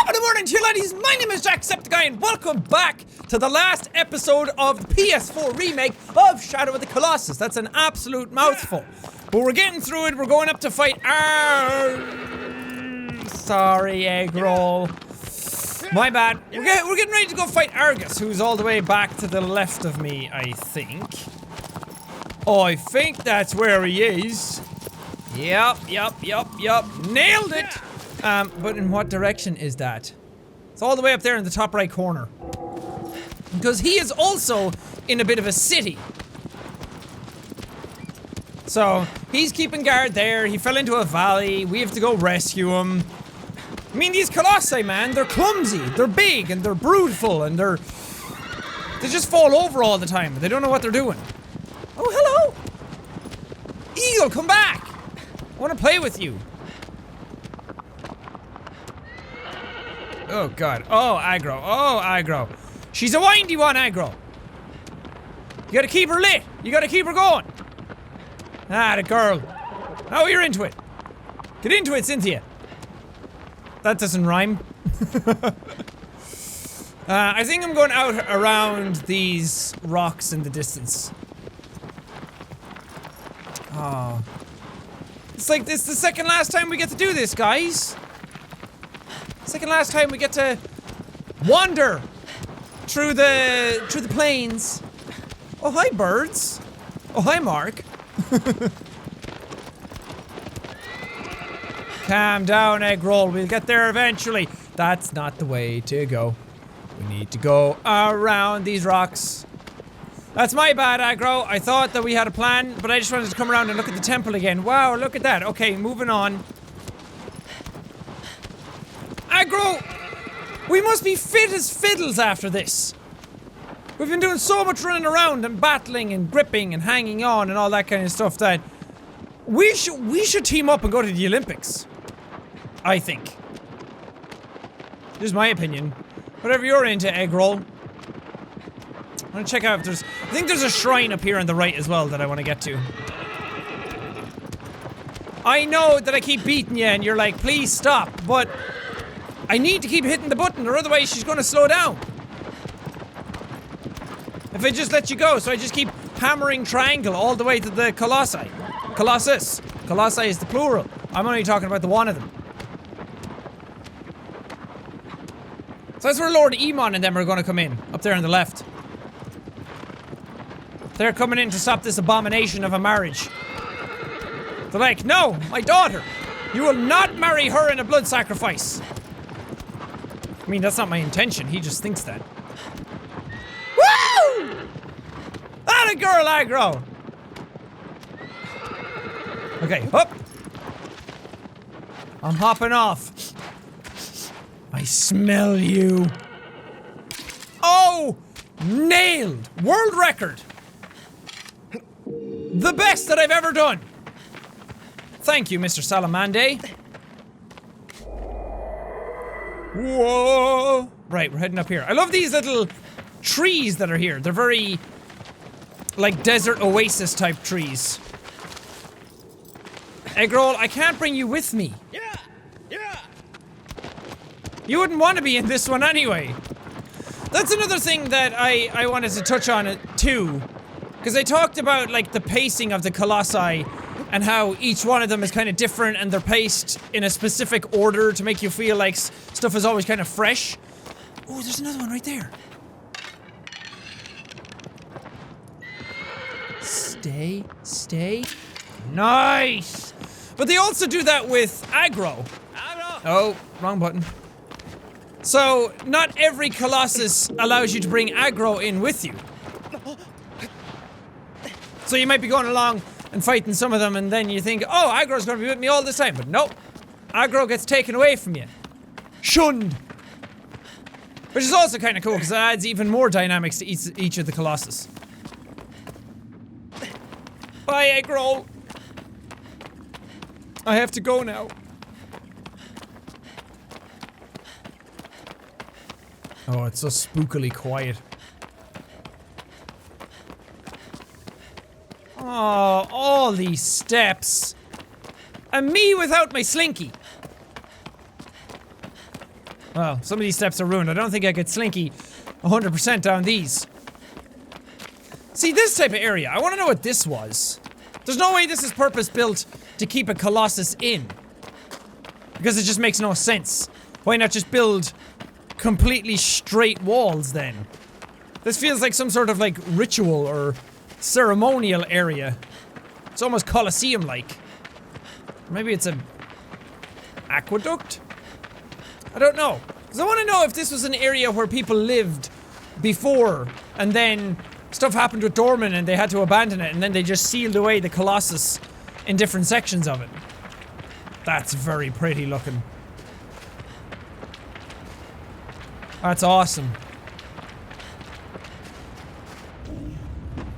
Top of the morning to you laddies, my name is Jacksepticeye and welcome back to the last episode of the PS4 Remake of Shadow of the Colossus. That's an absolute mouthful. But we're getting through it, we're going up to fight Sorry, egg roll. My bad. We're getting ready to go fight Argus, who's all the way back to the left of me, I think. Oh, I think that's where he is. Yup. Nailed it! But in what direction is that? It's all the way up there in the top right corner. Because he is also in a bit of a city. So, he's keeping guard there, he fell into a valley, we have to go rescue him. I mean, these Colossi, man, they're clumsy, they're big, and they're broodful, and they just fall over all the time, they don't know what they're doing. Oh, hello! Eagle, come back! I want to play with you. Oh god. Oh, aggro. Oh, aggro. She's a windy one, aggro. You gotta keep her lit. You gotta keep her going. Ah, the girl. Oh, you're into it. Get into it, Cynthia. That doesn't rhyme. I think I'm going out around these rocks in the distance. Oh. It's like this is the second last time we get to do this, guys. Second last time we get to wander through the plains. Oh, hi, birds. Oh, hi, Mark. Calm down, egg roll. We'll get there eventually. That's not the way to go. We need to go around these rocks. That's my bad, aggro. I thought that we had a plan, but I just wanted to come around and look at the temple again. Wow, look at that. Okay, moving on. Aggro! We must be fit as fiddles after this. We've been doing so much running around and battling and gripping and hanging on and all that kind of stuff that we should team up and go to the Olympics. I think. Just my opinion. Whatever you're into, egg roll. I want to check out if there's... I think there's a shrine up here on the right as well that I want to get to. I know that I keep beating you and you're like, please stop, but I need to keep hitting the button or otherwise she's going to slow down. If I just let you go, so I just keep hammering triangle all the way to the Colossi. Colossus. Colossi is the plural. I'm only talking about the one of them. So that's where Lord Emon and them are going to come in, up there on the left. They're coming in to stop this abomination of a marriage. They're like, no, my daughter! You will not marry her in a blood sacrifice! I mean, that's not my intention, he just thinks that. Woo! Atta girl, aggro! Okay, up! I'm hopping off. I smell you. Oh! Nailed! World record! The best that I've ever done! Thank you, Mr. Salamande. Whoa! Right, we're heading up here. I love these little trees that are here. They're very, like, desert oasis type trees. Eggroll, I can't bring you with me. Yeah! You wouldn't want to be in this one anyway. That's another thing that I wanted to touch on it too. Because I talked about, like, the pacing of the Colossi and how each one of them is kind of different and they're paced in a specific order to make you feel like stuff is always kind of fresh. Oh, there's another one right there. Stay. Nice! But they also do that with aggro. Oh, wrong button. So, not every Colossus allows you to bring aggro in with you. So you might be going along and fighting some of them and then you think, oh, aggro's gonna be with me all this time, but nope. Aggro gets taken away from you. Shunned. Which is also kind of cool because it adds even more dynamics to each of the Colossus. Bye, aggro. I have to go now. Oh, it's so spookily quiet. Oh, all these steps. And me without my slinky. Well, some of these steps are ruined. I don't think I could slinky 100% down these. See, this type of area, I want to know what this was. There's no way this is purpose-built to keep a Colossus in. Because it just makes no sense. Why not just build completely straight walls then? This feels like some sort of like ritual or ceremonial area. It's almost Colosseum-like. Maybe it's a aqueduct? I don't know. Because I want to know if this was an area where people lived before and then stuff happened with Dormin and they had to abandon it and then they just sealed away the Colossus in different sections of it. That's very pretty looking. That's awesome.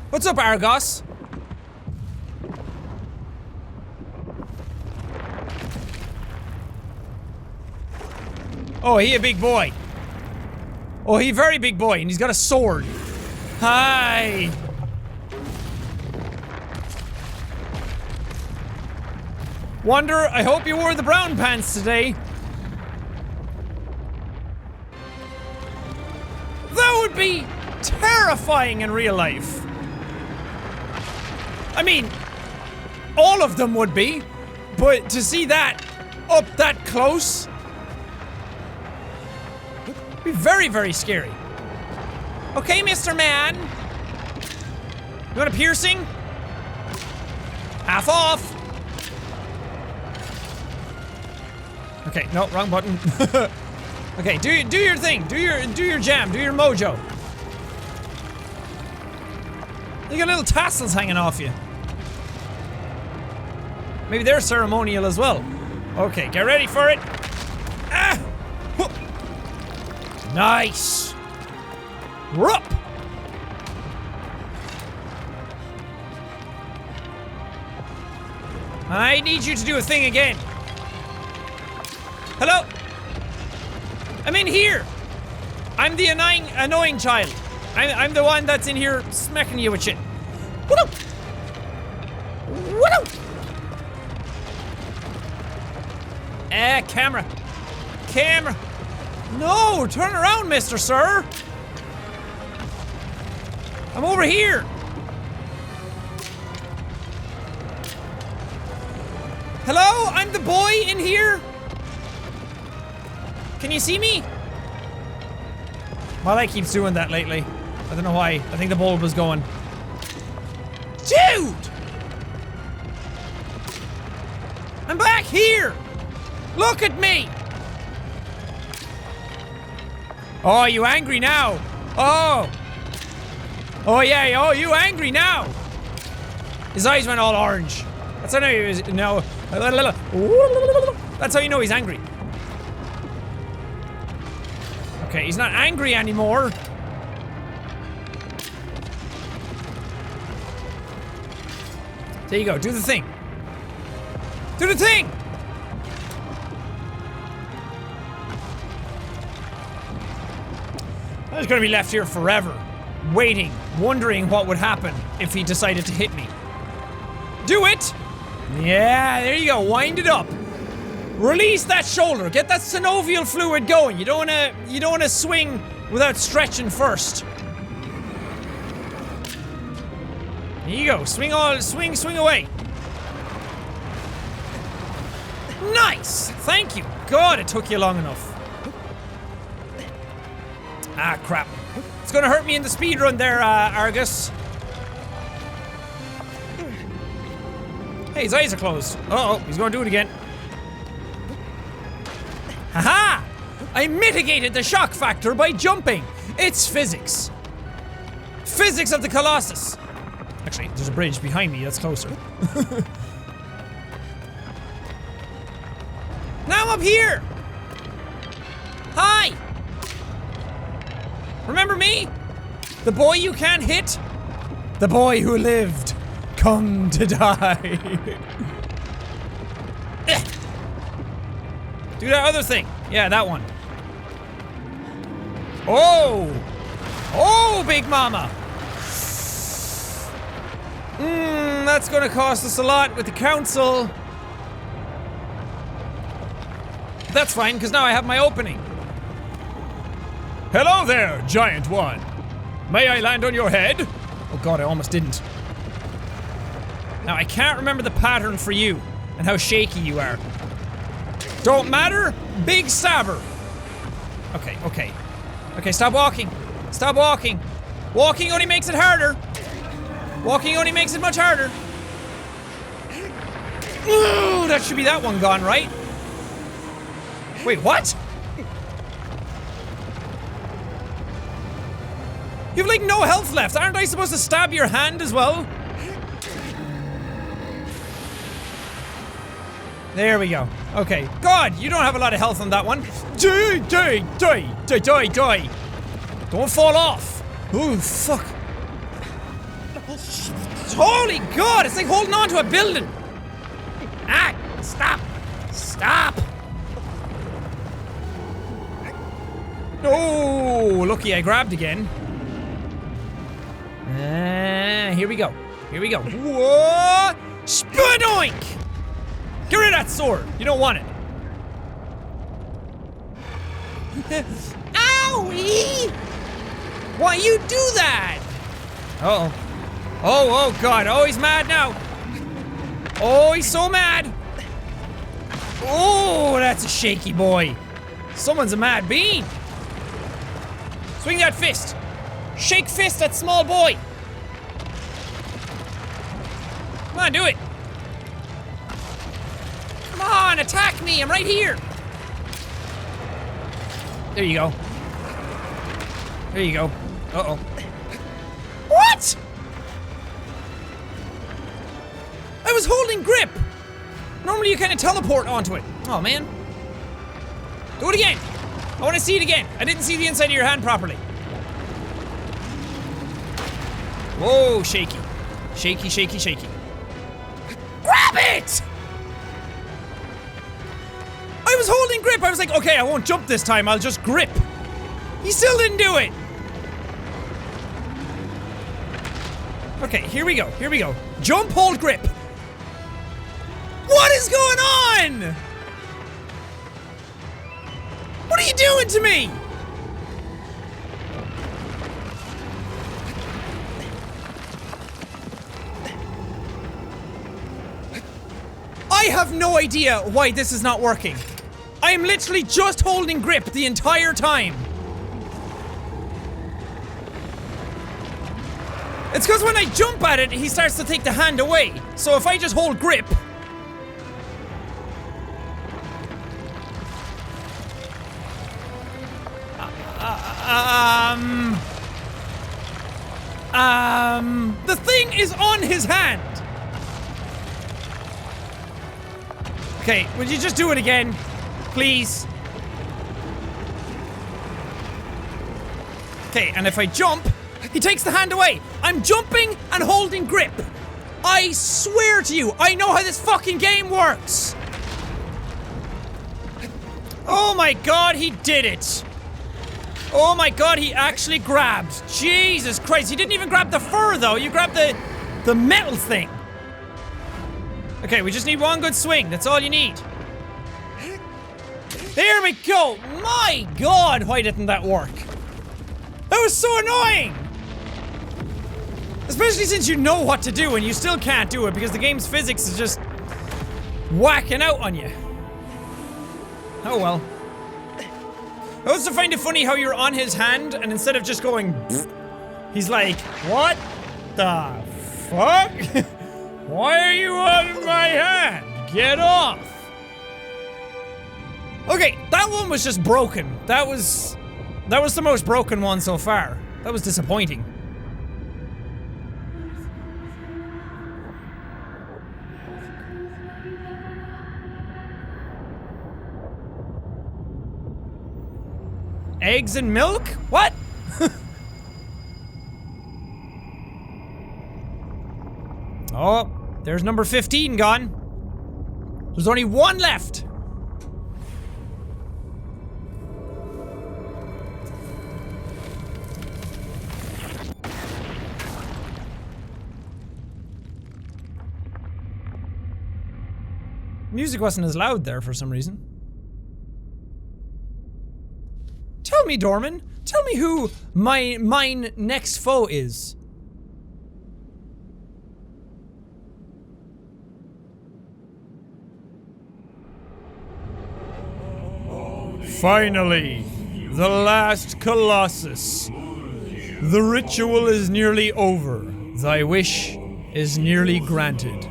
What's up, Argos? Oh, he a big boy. Oh, he a very big boy, and he's got a sword. Hi. Wonder, I hope you wore the brown pants today. That would be terrifying in real life. I mean, all of them would be, but to see that up that close would be very, very scary. Okay, Mr. Man. You want a piercing? Half off. Okay, no, wrong button. Okay, do your thing. Do your jam. Do your mojo. You got little tassels hanging off you. Maybe they're ceremonial as well. Okay, get ready for it. Ah! Nice. Rup. I need you to do a thing again. Hello? I'm in here. I'm the annoying child. I'm the one that's in here smacking you with shit. Woo-doo! Woo-doo! Camera. Camera. No, turn around, Mr. Sir. I'm over here. Hello? I'm the boy in here. Can you see me? My light keeps doing that lately. I don't know why. I think the bulb was going. Dude! I'm back here! Look at me! Oh, you angry now? Oh! Oh yeah, oh, you angry now? His eyes went all orange. That's how he was, no. That's how you know he's angry. Okay, he's not angry anymore. There you go, do the thing. Do the thing! I was gonna be left here forever, waiting, wondering what would happen if he decided to hit me. Do it! Yeah, there you go, wind it up. Release that shoulder, get that synovial fluid going. You don't wanna swing without stretching first. There you go, swing away. Nice! Thank you. God, it took you long enough. Ah, crap. It's gonna hurt me in the speed run there, Argus. Hey, his eyes are closed. Uh-oh, he's gonna do it again. Haha! I mitigated the shock factor by jumping. It's physics. Physics of the Colossus. Actually, there's a bridge behind me that's closer. Now I'm up here! Hi! Remember me? The boy you can't hit? The boy who lived, come to die. Do that other thing. Yeah, that one. Oh! Oh, Big Mama! That's gonna cost us a lot with the council. That's fine, because now I have my opening. Hello there, giant one. May I land on your head? Oh god, I almost didn't. Now, I can't remember the pattern for you and how shaky you are. Don't matter, big stabber. Okay, okay. Okay, stop walking. Stop walking. Walking only makes it harder. Walking only makes it much harder. Ooh, that should be that one gone, right? Wait, what? You have like no health left. Aren't I supposed to stab your hand as well? There we go. Okay. God, you don't have a lot of health on that one. Die, die, die, die, die, die. Don't fall off. Ooh, fuck. Holy God, it's like holding on to a building. Ah, stop. Stop. Oh, lucky I grabbed again. Here we go. Here we go. Whoa! Spadoink! Get rid of that sword. You don't want it. Owie! Why you do that? Uh-oh. Oh, oh God. Oh, he's mad now. Oh, he's so mad. Oh, that's a shaky boy. Someone's a mad bean. Swing that fist. Shake fist that small boy. Come on, do it. Come on, attack me. I'm right here. There you go. There you go. Uh-oh. What? I was holding grip. Normally you kind of teleport onto it. Oh, man. Do it again. I want to see it again. I didn't see the inside of your hand properly. Whoa, shaky. Shaky, shaky, shaky. Grab it! I was holding grip. I was like, okay, I won't jump this time. I'll just grip. He still didn't do it. Okay, here we go. Here we go. Jump, hold, grip. What is going on? What are you doing to me? I have no idea why this is not working. I am literally just holding grip the entire time. It's because when I jump at it, he starts to take the hand away. So if I just hold grip... The thing is on his hand. Okay, would you just do it again? Please. Okay, and if I jump, he takes the hand away. I'm jumping and holding grip. I swear to you, I know how this fucking game works. Oh my God, he did it. Oh my God, he actually grabbed. Jesus Christ, he didn't even grab the fur though. You grabbed the metal thing. Okay, we just need one good swing. That's all you need. There we go. My God, why didn't that work? That was so annoying. Especially since you know what to do and you still can't do it because the game's physics is just whacking out on you. Oh well. I also find it funny how you're on his hand and instead of just going he's like, what the fuck? Why are you on my hand? Get off! Okay, that one was just broken. That was the most broken one so far. That was disappointing. Eggs and milk? What? Oh, there's number 15 gone. There's only one left. Music wasn't as loud there for some reason. Tell me, Dormin. Tell me who mine next foe is. Finally, the last Colossus. The ritual is nearly over. Thy wish is nearly granted.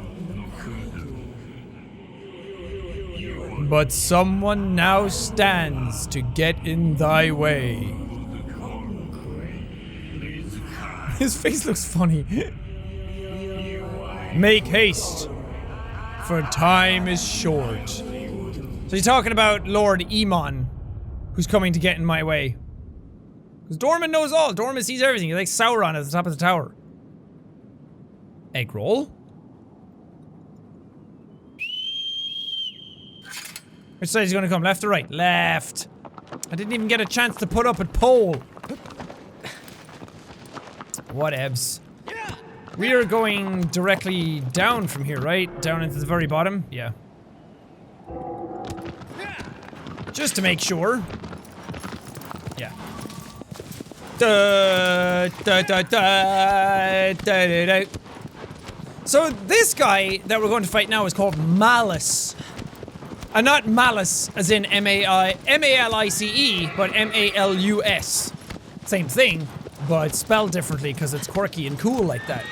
But someone now stands to get in thy way. His face looks funny. Make haste, for time is short. So he's talking about Lord Emon, who's coming to get in my way. Because Dormin knows all. Dormin sees everything. He's like Sauron at the top of the tower. Egg roll? Which side is he gonna come? Left or right? Left. I didn't even get a chance to put up a pole. Whatevs. We are going directly down from here, right? Down into the very bottom? Yeah. Just to make sure. Yeah. So this guy that we're going to fight now is called Malus. Not Malus, as in M-A-L-I-C-E, but M-A-L-U-S. Same thing, but spelled differently because it's quirky and cool like that.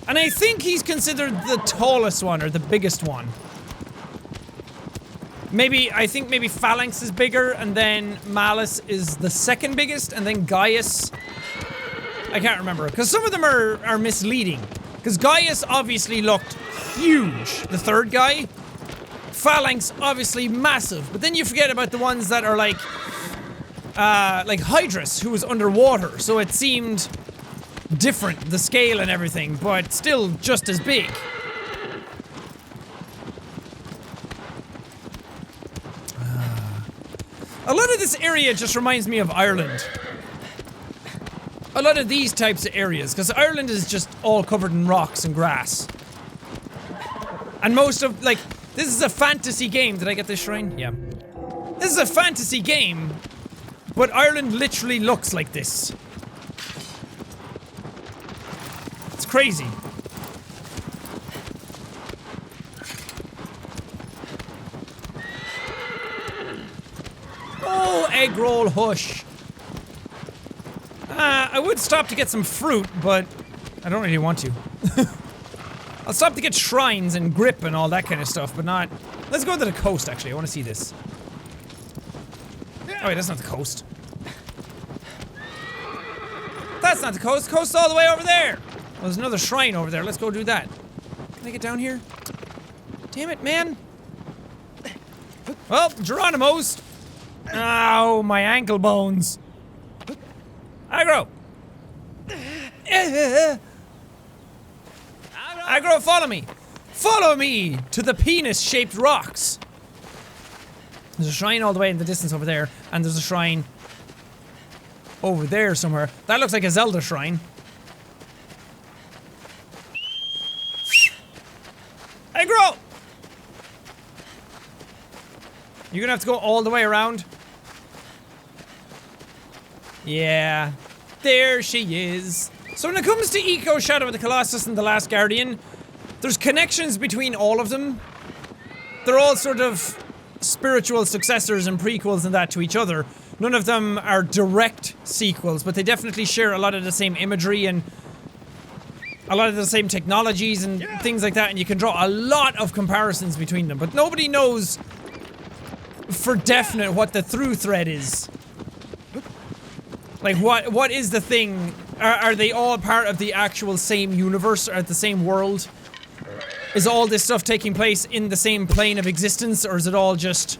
And I think he's considered the tallest one, or the biggest one. I think maybe Phalanx is bigger, and then Malus is the second biggest, and then Gaius... I can't remember, because some of them are misleading. Because Gaius obviously looked huge, the third guy. Phalanx, obviously massive, but then you forget about the ones that are like Hydrus, who was underwater, so it seemed different, the scale and everything, but still just as big. A lot of this area just reminds me of Ireland. A lot of these types of areas, because Ireland is just all covered in rocks and grass. And most of, like, this is a fantasy game. Did I get this shrine? Yeah. This is a fantasy game, but Ireland literally looks like this. It's crazy. Oh, egg roll hush. I would stop to get some fruit, but I don't really want to. I'll stop to get shrines and grip and all that kind of stuff, but not... Let's go to the coast, actually. I want to see this. Oh wait, that's not the coast. That's not the coast. Coast's all the way over there. Well, there's another shrine over there. Let's go do that. Can I get down here? Damn it, man. Well, Geronimo's. Ow, my ankle bones. Aggro. Aggro, follow me. Follow me to the penis-shaped rocks. There's a shrine all the way in the distance over there, and there's a shrine over there somewhere. That looks like a Zelda shrine. Aggro! You're gonna have to go all the way around. Yeah. There she is. So when it comes to Eco, Shadow of the Colossus, and The Last Guardian, there's connections between all of them. They're all sort of spiritual successors and prequels and that to each other. None of them are direct sequels, but they definitely share a lot of the same imagery and a lot of the same technologies and things like that, and you can draw a lot of comparisons between them, but nobody knows for definite what the through thread is. Like, what is the thing? Are they all part of the actual same universe, or at the same world? Is all this stuff taking place in the same plane of existence, or is it all just...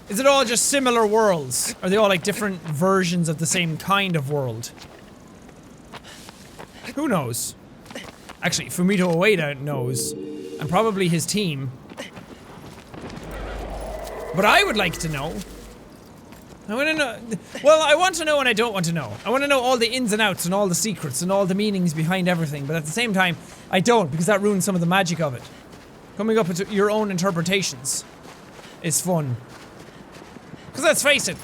Is it all just similar worlds? Are they all like different versions of the same kind of world? Who knows? Actually, Fumito Ueda knows. And probably his team. But I would like to know. I want to know. Well, I want to know and I don't want to know. I want to know all the ins and outs and all the secrets and all the meanings behind everything, but at the same time, I don't, because that ruins some of the magic of it. Coming up with your own interpretations. is fun. Because let's face it,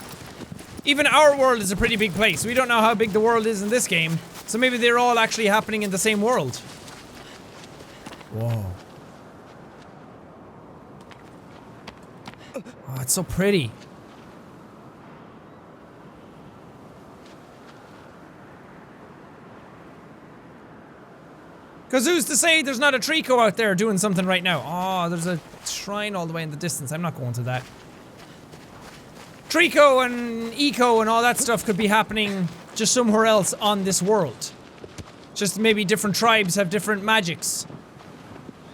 even our world is a pretty big place. We don't know how big the world is in this game, so maybe they're all actually happening in the same world. Whoa. Oh, it's so pretty. Because who's to say there's not a Trico out there doing something right now? Oh, there's a shrine all the way in the distance. I'm not going to that. Trico and Eco and all that stuff could be happening just somewhere else on this world. Just maybe different tribes have different magics.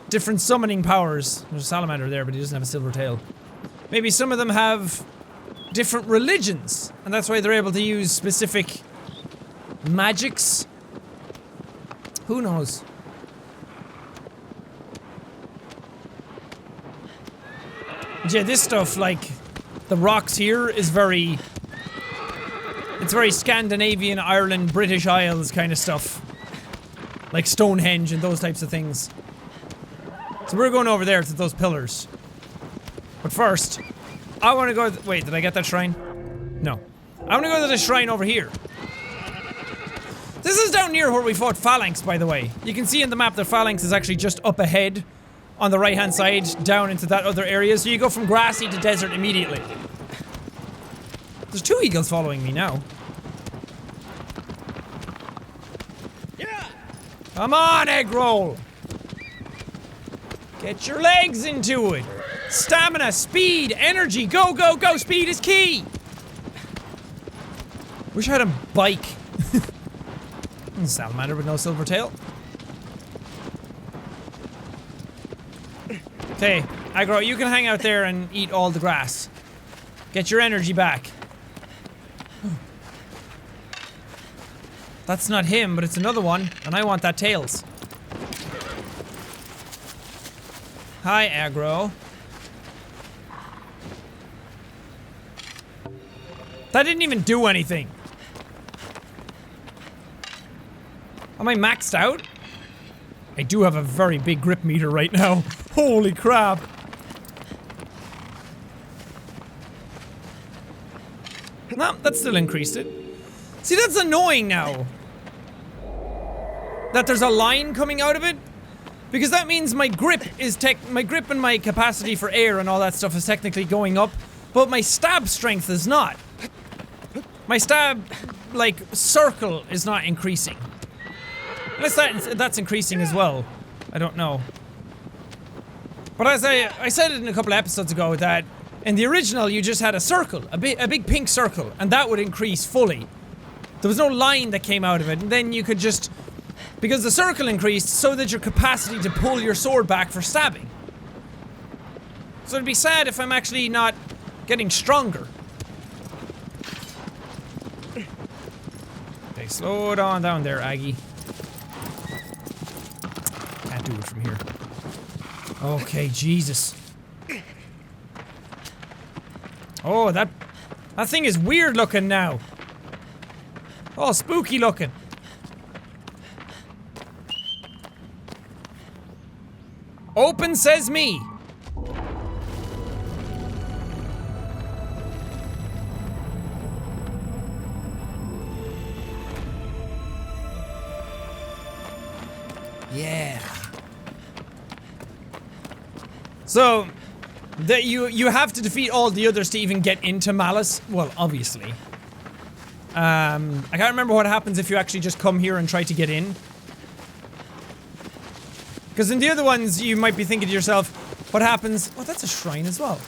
Different summoning powers. There's a salamander there, but he doesn't have a silver tail. Maybe some of them have different religions, and that's why they're able to use specific magics. Who knows? Yeah, this stuff, like, the rocks here is very... It's very Scandinavian, Ireland, British Isles kind of stuff. Like Stonehenge and those types of things. So we're going over there to those pillars. But first, I want to go... Wait, did I get that shrine? No. I want to go to the shrine over here. This is down near where we fought Phalanx, by the way. You can see in the map that Phalanx is actually just up ahead on the right-hand side, down into that other area. So you go from grassy to desert immediately. There's 2 eagles following me now. Yeah! Come on, egg roll! Get your legs into it! Stamina, speed, energy, go, go, go! Speed is key! Wish I had a bike. Salamander with no silver tail. Okay, Aggro, you can hang out there and eat all the grass. Get your energy back. That's not him, but it's another one, and I want that tails. Hi, Aggro. That didn't even do anything. Am I maxed out? I do have a very big grip meter right now. Holy crap. No, that still increased it. See, that's annoying now. That there's a line coming out of it. Because that means my grip is my grip and my capacity for air and all that stuff is technically going up, but my stab strength is not. My stab, like, circle is not increasing. Unless that's increasing as well. I don't know. But as I said it in a couple of episodes ago that in the original you just had a circle, a big pink circle, and that would increase fully. There was no line that came out of it, and then you could just... Because the circle increased, so did your capacity to pull your sword back for stabbing. So it'd be sad if I'm actually not getting stronger. Okay, slow it on down there, Aggie. Can't do it from here. Okay, Jesus. Oh, that thing is weird looking now. Oh, spooky looking. Open says me. Yeah. So, that you have to defeat all the others to even get into Malus. Well, obviously. I can't remember what happens if you actually just come here and try to get in. Because in the other ones, you might be thinking to yourself, what happens... Oh, that's a shrine as well.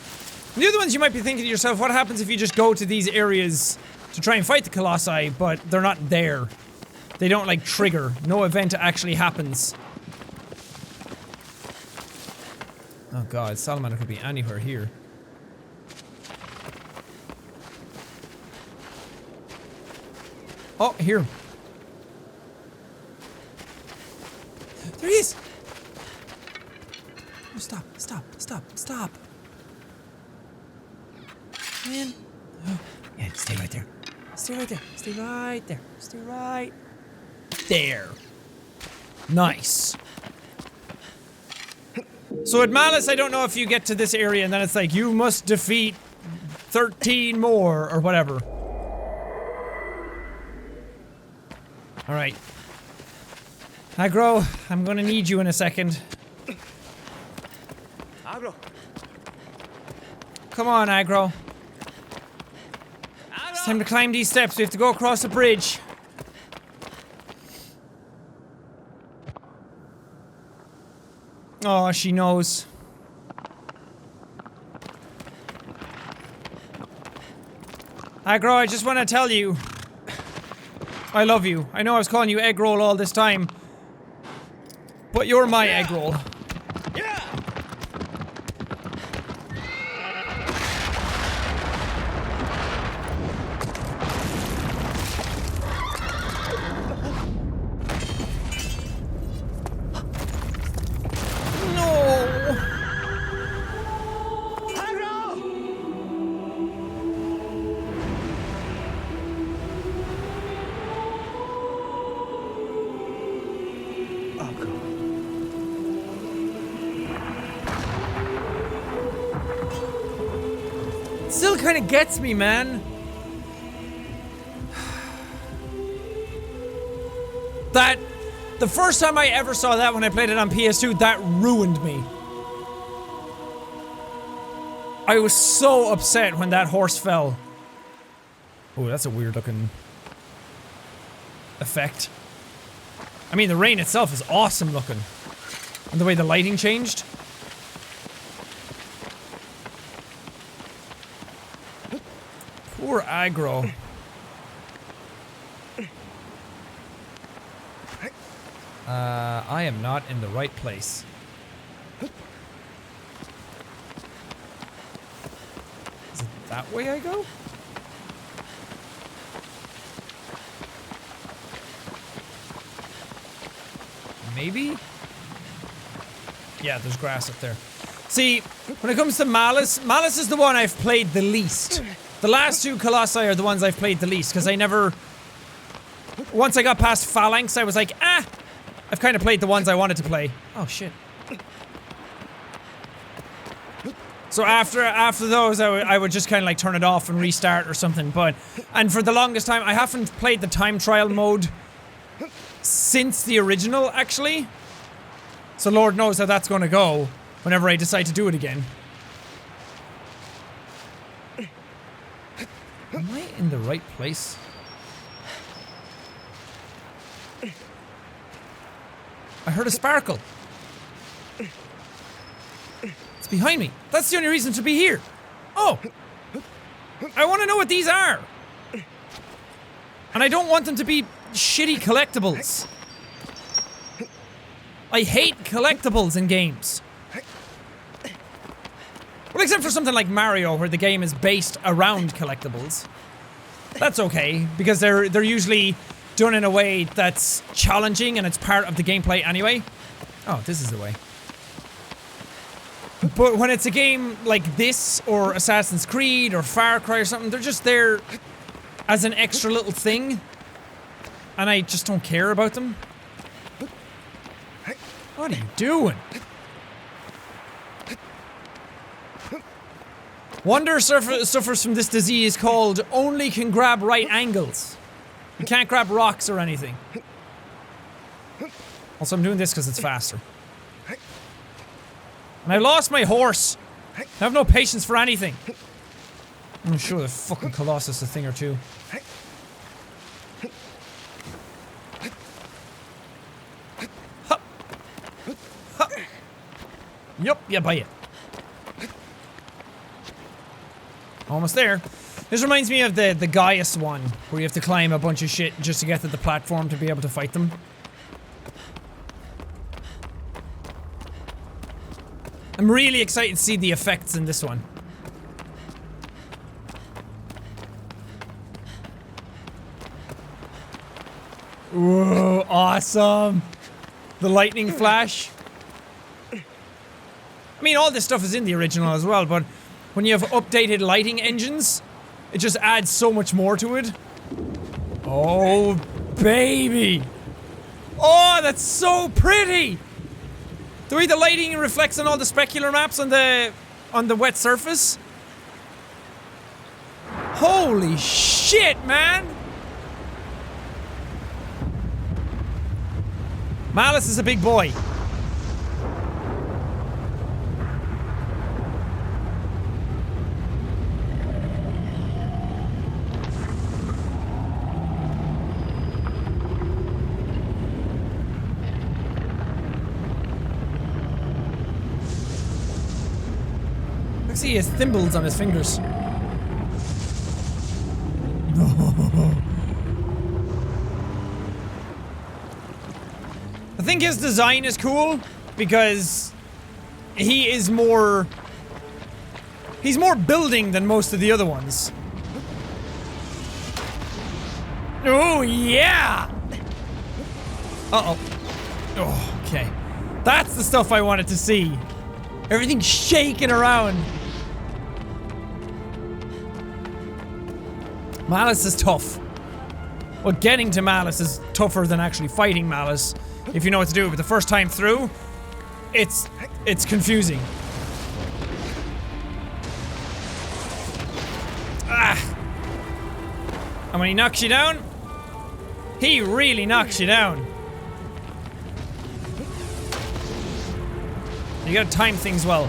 In the other ones, you might be thinking to yourself, what happens if you just go to these areas to try and fight the Colossi, but they're not there. They don't, like, trigger. No event actually happens. Oh god, Salamander could be anywhere here. Oh, here. There he is! Oh, stop, stop, stop, stop. Man. Oh, yeah, stay right there. Stay right there. Stay right there. Stay right there. Nice. So at Malus, I don't know if you get to this area and then it's like, you must defeat 13 more, or whatever. Alright. Aggro, I'm gonna need you in a second. Aggro. Come on, Aggro. It's time to climb these steps. We have to go across the bridge. Oh, she knows. Aggro, I just want to tell you, I love you. I know I was calling you egg roll all this time, but you're my egg roll. Yeah. No. Still kind of gets me, man. That, the first time I ever saw that when I played it on PS2, that ruined me. I was so upset when that horse fell. Oh, that's a weird looking effect. I mean, the rain itself is awesome looking. And the way the lighting changed. Poor Aggro. I am not in the right place. Is it that way I go? Maybe? Yeah, there's grass up there. See, when it comes to Malus, Malus is the one I've played the least. The last two Colossi are the ones I've played the least, because I never... Once I got past Phalanx, I was like, ah! I've kind of played the ones I wanted to play. Oh, shit. So after those, I would just kind of like turn it off and restart or something, but... And for the longest time, I haven't played the time trial mode since the original, actually. So Lord knows how that's gonna go whenever I decide to do it again. Am I in the right place? I heard a sparkle. It's behind me. That's the only reason to be here. Oh! I want to know what these are. And I don't want them to be shitty collectibles. I hate collectibles in games. Well, except for something like Mario, where the game is based around collectibles. That's okay, because they're usually done in a way that's challenging and it's part of the gameplay anyway. Oh, this is the way. But when it's a game like this, or Assassin's Creed, or Far Cry or something, they're just there as an extra little thing. And I just don't care about them. What are you doing? Wonder suffers from this disease called only can grab right angles. You can't grab rocks or anything. Also, I'm doing this because it's faster. And I lost my horse. I have no patience for anything. I'm gonna show the fucking Colossus a thing or two. Hup. Hup. Yup, yeah, buy it. Almost there. This reminds me of the Gaius one, where you have to climb a bunch of shit just to get to the platform to be able to fight them. I'm really excited to see the effects in this one. Whoa, awesome! The lightning flash. I mean, all this stuff is in the original as well, but when you have updated lighting engines, it just adds so much more to it. Oh, baby! Oh, that's so pretty! The way the lighting reflects on all the specular maps on the wet surface. Holy shit, man! Malus is a big boy. I see he has thimbles on his fingers. I think his design is cool because he's more building than most of the other ones. Oh yeah! Uh-oh. Oh, okay. That's the stuff I wanted to see. Everything's shaking around. Malus is tough. Well, getting to Malus is tougher than actually fighting Malus, if you know what to do. But the first time through, it's confusing. Ah! And when he knocks you down, he really knocks you down. You gotta time things well.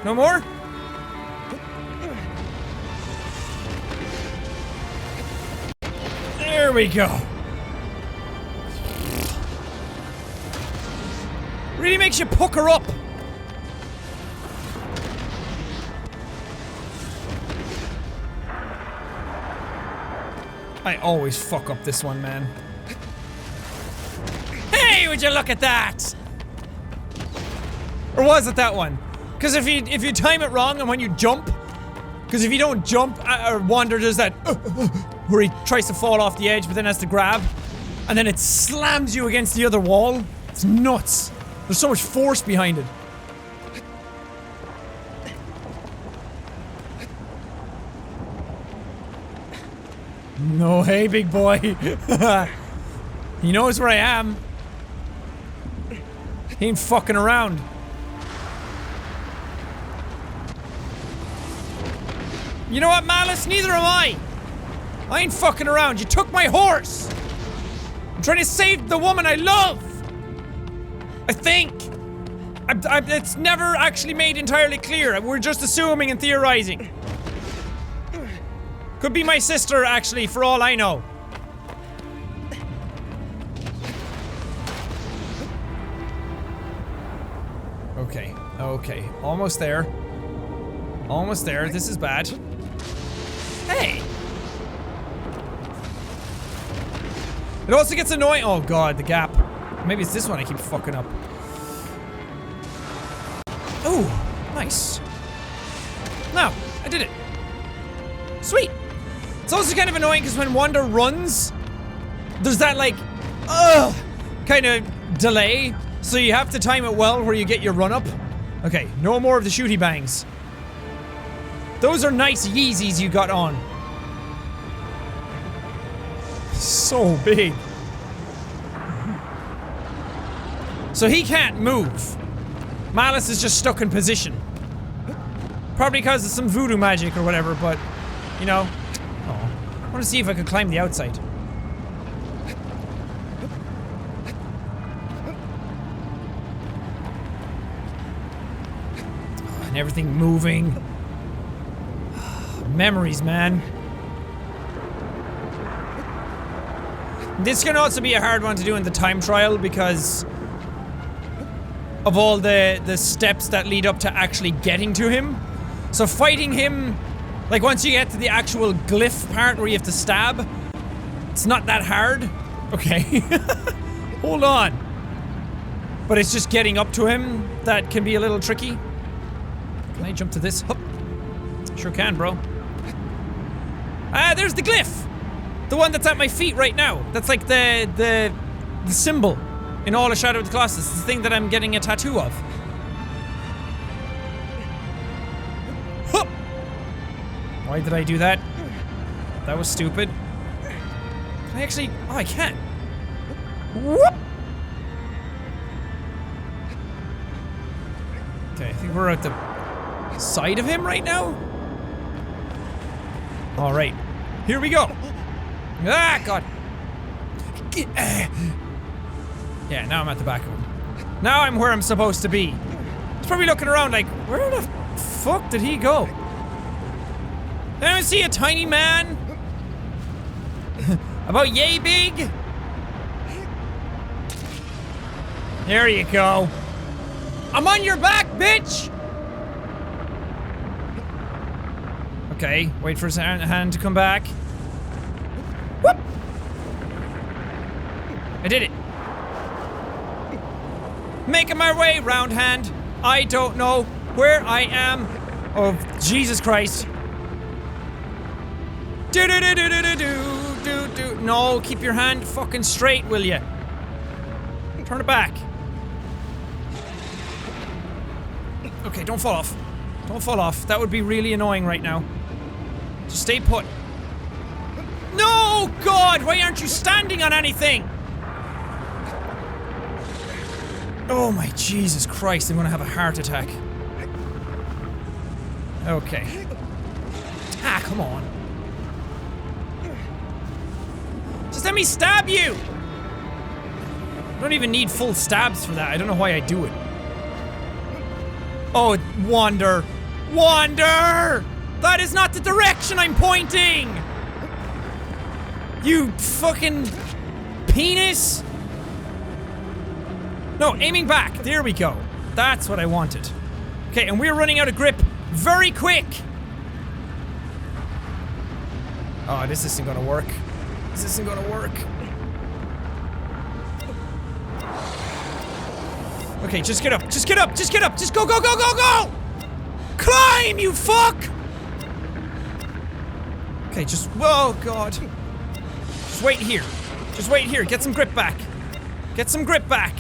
No more? There we go. Really makes you pucker up. I always fuck up this one, man. Hey, would you look at that? Or was it that one? Because if you time it wrong and when you jump, because if you don't jump or wander, there's that where he tries to fall off the edge but then has to grab, and then it slams you against the other wall. It's nuts. There's so much force behind it. No, hey, big boy. He knows where I am. He ain't fucking around. You know what, Malus? Neither am I. I ain't fucking around. You took my horse. I'm trying to save the woman I love. I think. It's never actually made entirely clear. We're just assuming and theorizing. Could be my sister, actually, for all I know. Okay. Okay. Almost there. Almost there. This is bad. Hey! It also gets annoying. Oh god, the gap. Maybe it's this one I keep fucking up. Ooh, nice. No, I did it. Sweet. It's also kind of annoying because when Wanda runs, there's that like, kind of delay. So you have to time it well where you get your run up. Okay, no more of the shooty bangs. Those are nice Yeezys you got on. So big. So he can't move. Malus is just stuck in position. Probably because of some voodoo magic or whatever, but, you know. Oh, I want to see if I could climb the outside. Oh, and everything moving. Memories, man. This can also be a hard one to do in the time trial because of all the steps that lead up to actually getting to him. So fighting him, like once you get to the actual glyph part where you have to stab, it's not that hard. Okay. Hold on. But it's just getting up to him that can be a little tricky. Can I jump to this? Hup. Sure can, bro. Ah, there's the glyph! The one that's at my feet right now. That's like the symbol in all of Shadow of the Colossus. It's the thing that I'm getting a tattoo of. Hup! Why did I do that? That was stupid. Can I actually... Oh, I can. Whoop! Okay, I think we're at the side of him right now. Alright. Here we go. Ah, God. Yeah, now I'm at the back of him. Now I'm where I'm supposed to be. He's probably looking around like, where the fuck did he go? Did anyone see a tiny man? About yay big? There you go. I'm on your back, bitch! Okay, wait for his hand to come back. Whoop! I did it. Making my way, round hand. I don't know where I am. Oh, Jesus Christ. Do. No, keep your hand fucking straight, will ya? Turn it back. Okay, don't fall off. Don't fall off. That would be really annoying right now. Just stay put. No, God! Why aren't you standing on anything? Oh my Jesus Christ, I'm gonna have a heart attack. Okay. Ah, come on. Just let me stab you! I don't even need full stabs for that. I don't know why I do it. Oh, wander! Wander! That is not the direction I'm pointing! You fucking penis! No, aiming back. There we go. That's what I wanted. Okay, and we're running out of grip very quick. Oh, this isn't gonna work. This isn't gonna work. Okay, just get up. Just get up. Just get up. Just go, go, go, go, go! Climb, you fuck! Okay, just... Oh, God. Just wait here. Just wait here. Get some grip back. Get some grip back.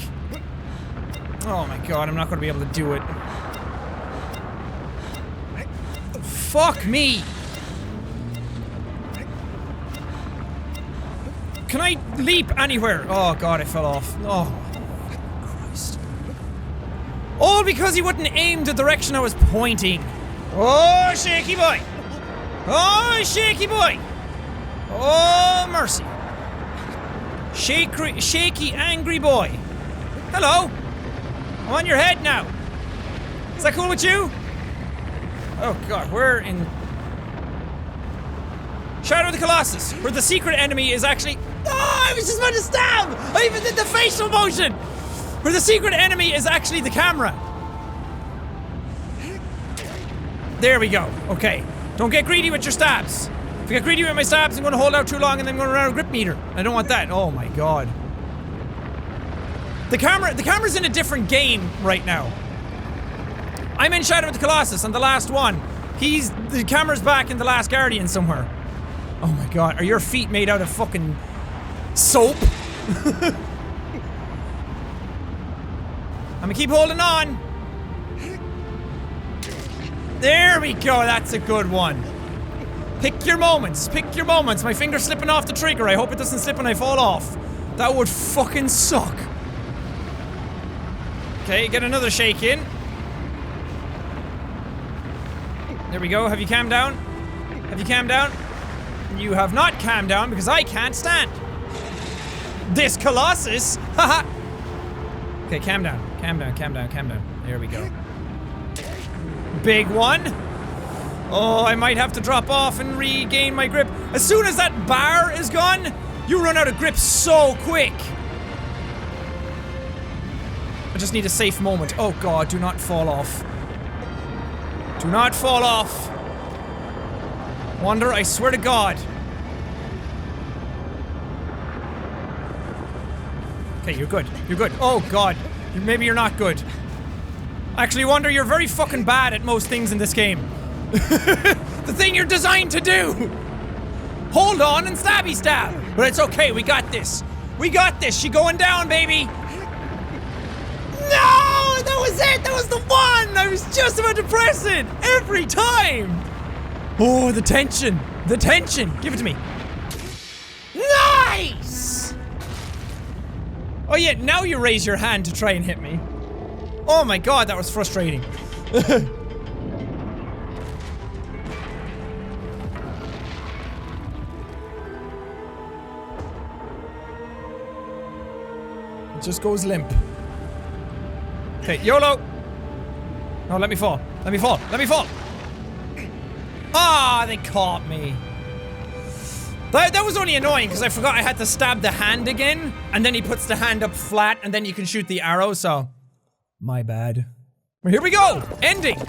Oh my God, I'm not gonna be able to do it. Fuck me! Can I leap anywhere? Oh God, I fell off. Oh Christ. All because he wouldn't aim the direction I was pointing. Oh, shaky boy! Oh, shaky boy! Oh, mercy. Shaky, angry boy. Hello! I'm on your head now. Is that cool with you? Oh God, we're in Shadow of the Colossus, where the secret enemy is actually... Oh, I was just about to stab! I even did the facial motion! Where the secret enemy is actually the camera. There we go. Okay. Don't get greedy with your stabs. If I get greedy with my stabs, I'm gonna hold out too long and then I'm gonna run out of grip meter. I don't want that. Oh my God. The camera's in a different game right now. I'm in Shadow of the Colossus on the last one. The camera's back in The Last Guardian somewhere. Oh my God, are your feet made out of fucking soap? I'm gonna keep holding on. There we go, that's a good one. Pick your moments, pick your moments. My finger's slipping off the trigger. I hope it doesn't slip when I fall off. That would fucking suck. Okay, get another shake in. There we go. Have you calmed down? Have you calmed down? You have not calmed down because I can't stand this Colossus. Haha. Okay, calm down. Calm down, calm down, calm down. There we go. Big one. Oh, I might have to drop off and regain my grip. As soon as that bar is gone, you run out of grip so quick. I just need a safe moment. Oh God, do not fall off. Do not fall off. Wander, I swear to God. Okay, you're good. You're good. Oh God. Maybe you're not good. Actually, Wander, you're very fucking bad at most things in this game. The thing you're designed to do. Hold on and stabby stab. But it's okay, we got this. We got this. She going down, baby. No! That was it! That was the one! I was just about to press it! Every time! Oh, the tension! The tension! Give it to me. Nice! Oh yeah, now you raise your hand to try and hit me. Oh my god, that was frustrating. It just goes limp. Okay, YOLO! No, let me fall. Let me fall. Let me fall! Ah, they caught me. That was only annoying because I forgot I had to stab the hand again, and then he puts the hand up flat, and then you can shoot the arrow, so... My bad. Well, here we go! Ending!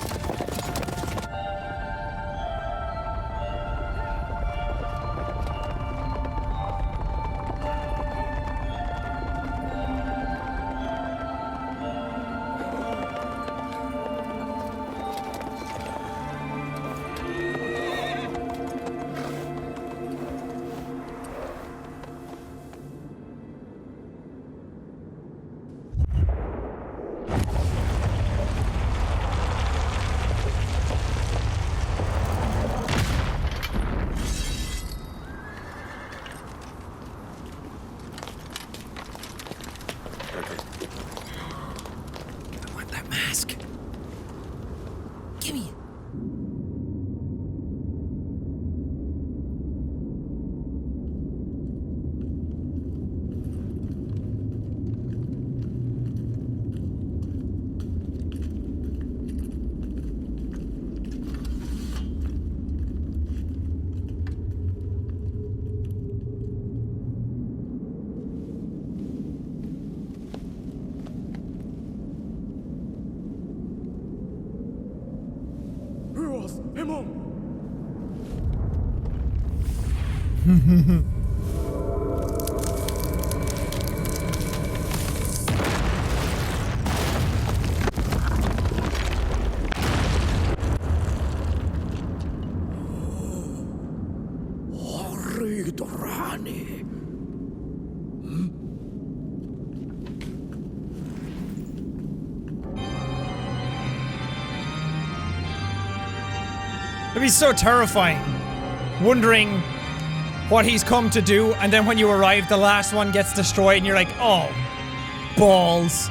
It'd be so terrifying, wondering what he's come to do, and then when you arrive, the last one gets destroyed, and you're like, oh, balls.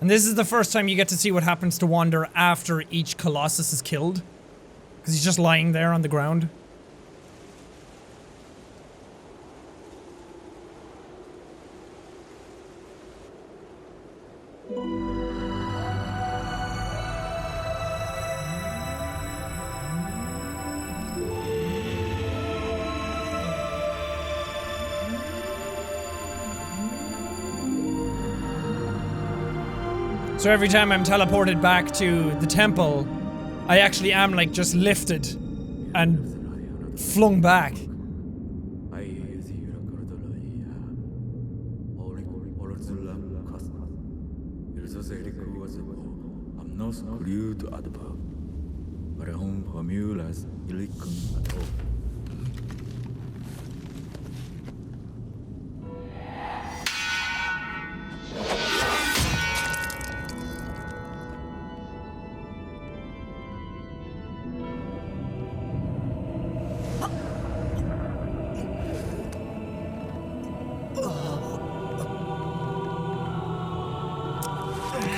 And this is the first time you get to see what happens to Wander after each Colossus is killed. Because he's just lying there on the ground. So every time I'm teleported back to the temple, I actually am like just lifted and flung back.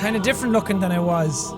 Kind of different looking than I was.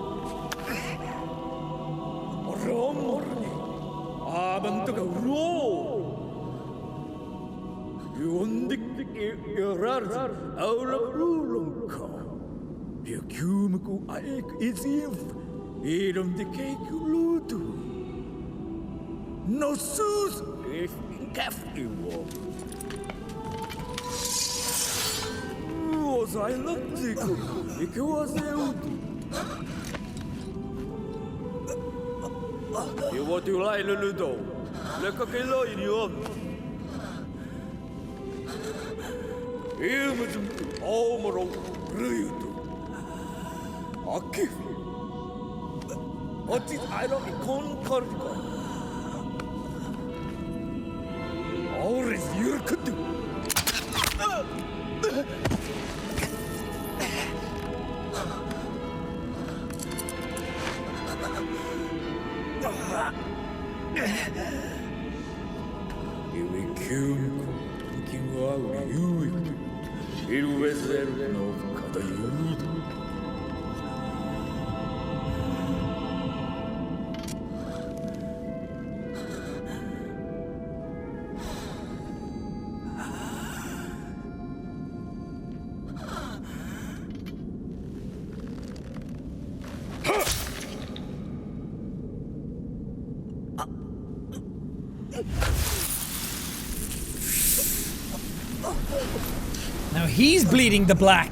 Now he's bleeding the black.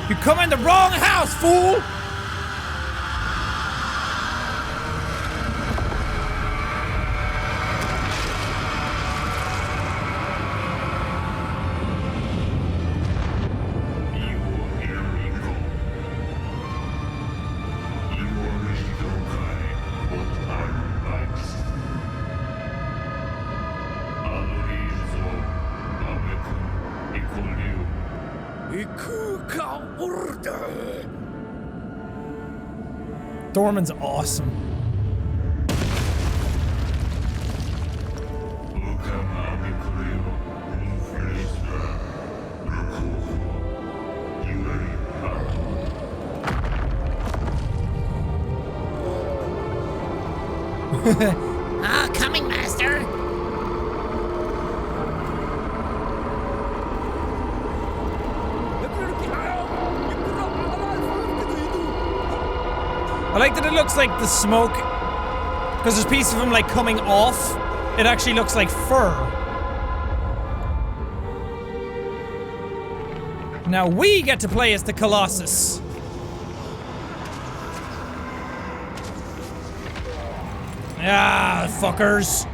You come in the wrong house, fool! Dormin's awesome. Ah, coming, master. I like that it looks like the smoke, because there's pieces of him like coming off. It actually looks like fur. Now we get to play as the Colossus. Ah, fuckers.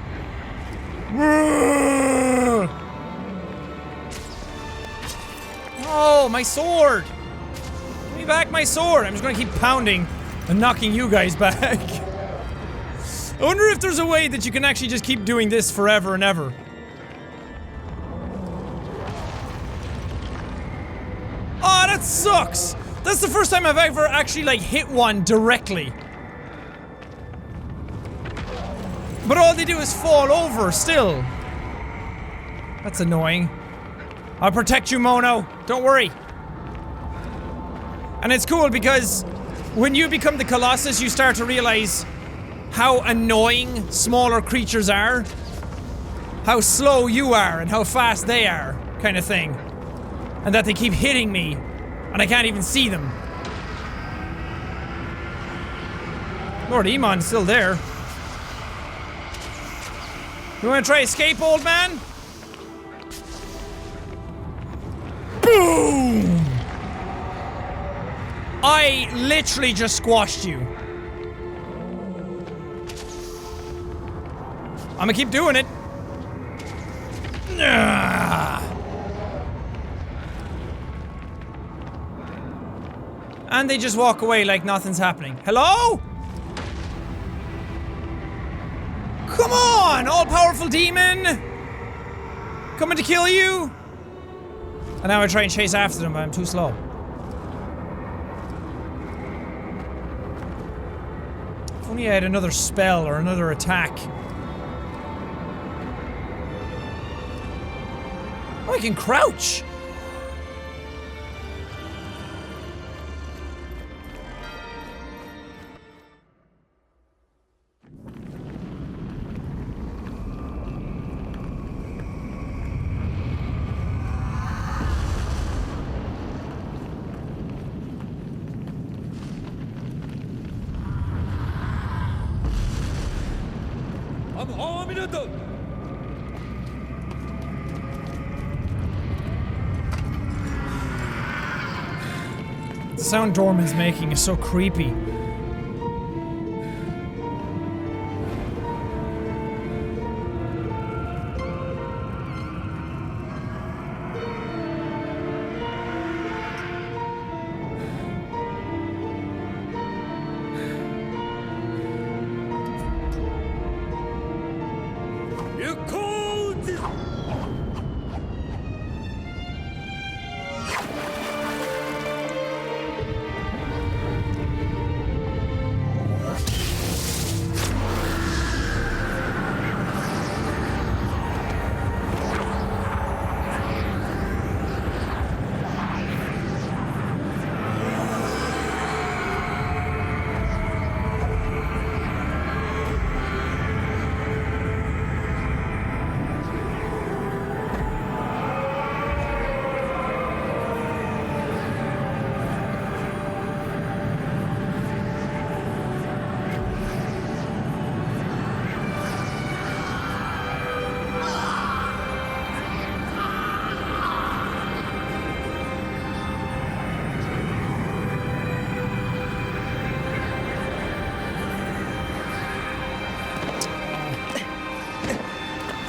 Oh, my sword. Give me back my sword. I'm just gonna keep pounding and knocking you guys back. I wonder if there's a way that you can actually just keep doing this forever and ever. Oh, that sucks! That's the first time I've ever actually, like, hit one directly. But all they do is fall over, still. That's annoying. I'll protect you, Mono. Don't worry. And it's cool because when you become the Colossus, you start to realize how annoying smaller creatures are. How slow you are and how fast they are, kind of thing. And that they keep hitting me, and I can't even see them. Lord Emon's still there. You wanna try escape, old man? Boom! I literally just squashed you. I'm gonna keep doing it. And they just walk away like nothing's happening. Hello? Come on, all-powerful demon! Coming to kill you? And now I try and chase after them, but I'm too slow. If only I had another spell or another attack. Oh, I can crouch! The sound Dormin's making is so creepy.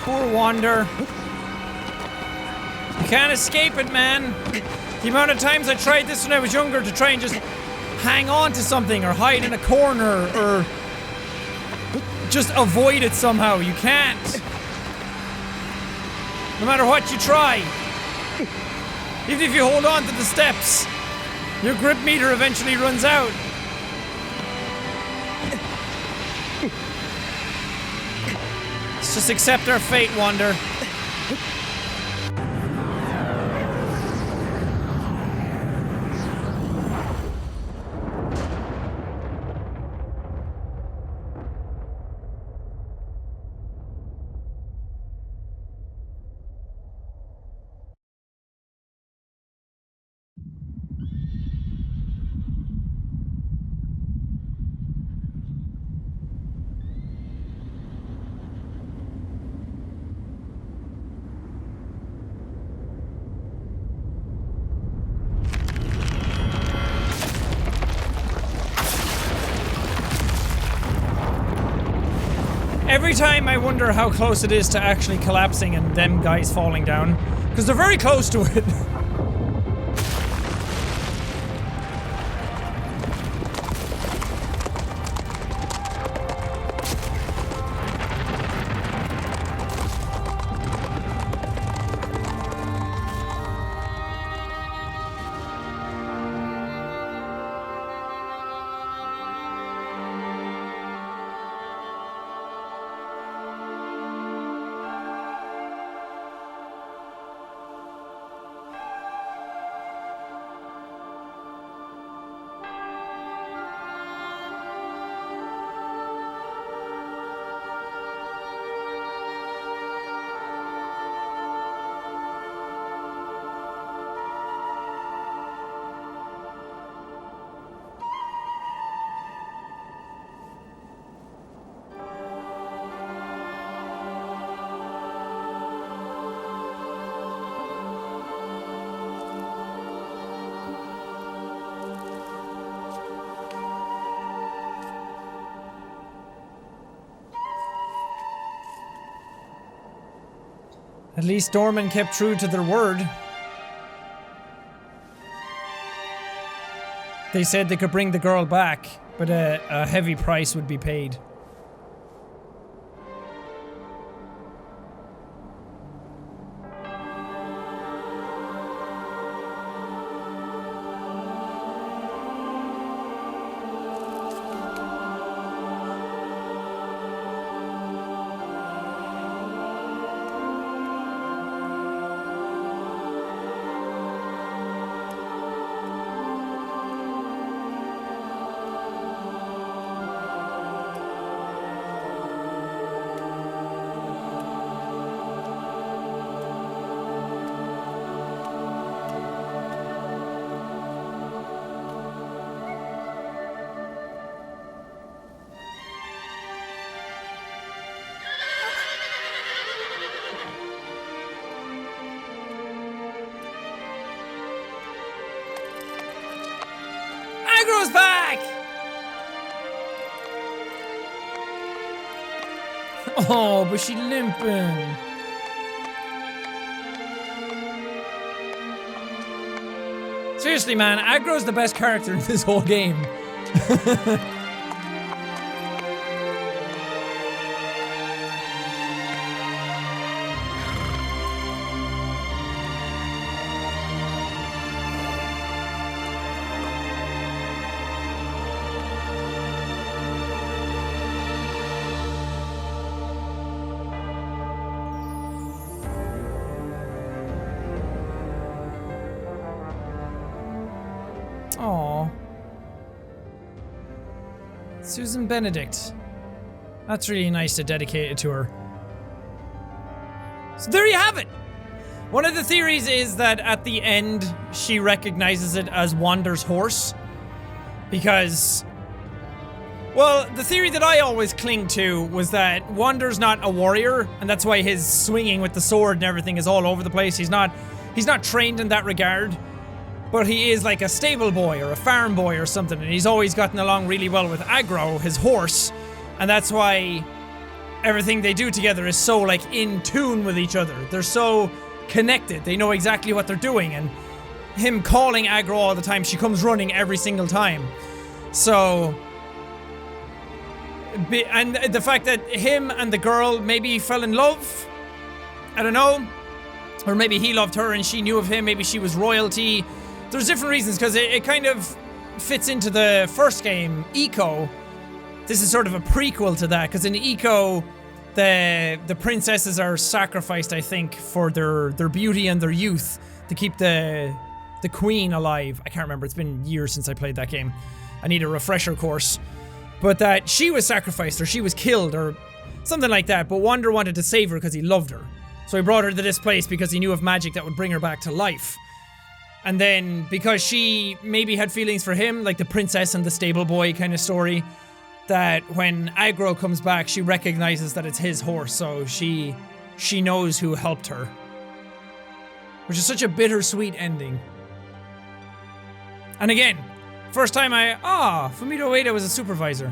Poor Wander. You can't escape it, man. The amount of times I tried this when I was younger to try and just hang on to something or hide in a corner or just avoid it somehow. You can't. No matter what you try. Even if you hold on to the steps, your grip meter eventually runs out. Let's just accept our fate, Wander. Every time I wonder how close it is to actually collapsing and them guys falling down. Because they're very close to it. At least Dormin kept true to their word. They said they could bring the girl back, but a heavy price would be paid. Aggro's back! Oh, but she's limping. Seriously, man, Aggro's the best character in this whole game. Aww. Susan Benedict. That's really nice to dedicate it to her. So there you have it! One of the theories is that at the end, she recognizes it as Wander's horse. Because... well, the theory that I always cling to was that Wander's not a warrior, and that's why his swinging with the sword and everything is all over the place. He's not trained in that regard. But he is like a stable boy or a farm boy or something, and he's always gotten along really well with Aggro, his horse, and that's why everything they do together is so like in tune with each other. They're so connected. They know exactly what they're doing, and him calling Aggro all the time, she comes running every single time. So, and the fact that him and the girl maybe fell in love, I don't know, or maybe he loved her and she knew of him, maybe she was royalty. There's different reasons, because it kind of fits into the first game, Eco. This is sort of a prequel to that, because in Eco, the princesses are sacrificed, I think, for their beauty and their youth to keep the queen alive. I can't remember, it's been years since I played that game. I need a refresher course. But that she was sacrificed, or she was killed, or something like that, but Wander wanted to save her because he loved her. So he brought her to this place because he knew of magic that would bring her back to life. And then, because she maybe had feelings for him, like the princess and the stable boy kind of story, that when Aggro comes back, she recognizes that it's his horse, so she knows who helped her. Which is such a bittersweet ending. And again, first time Fumito Ueda was a supervisor.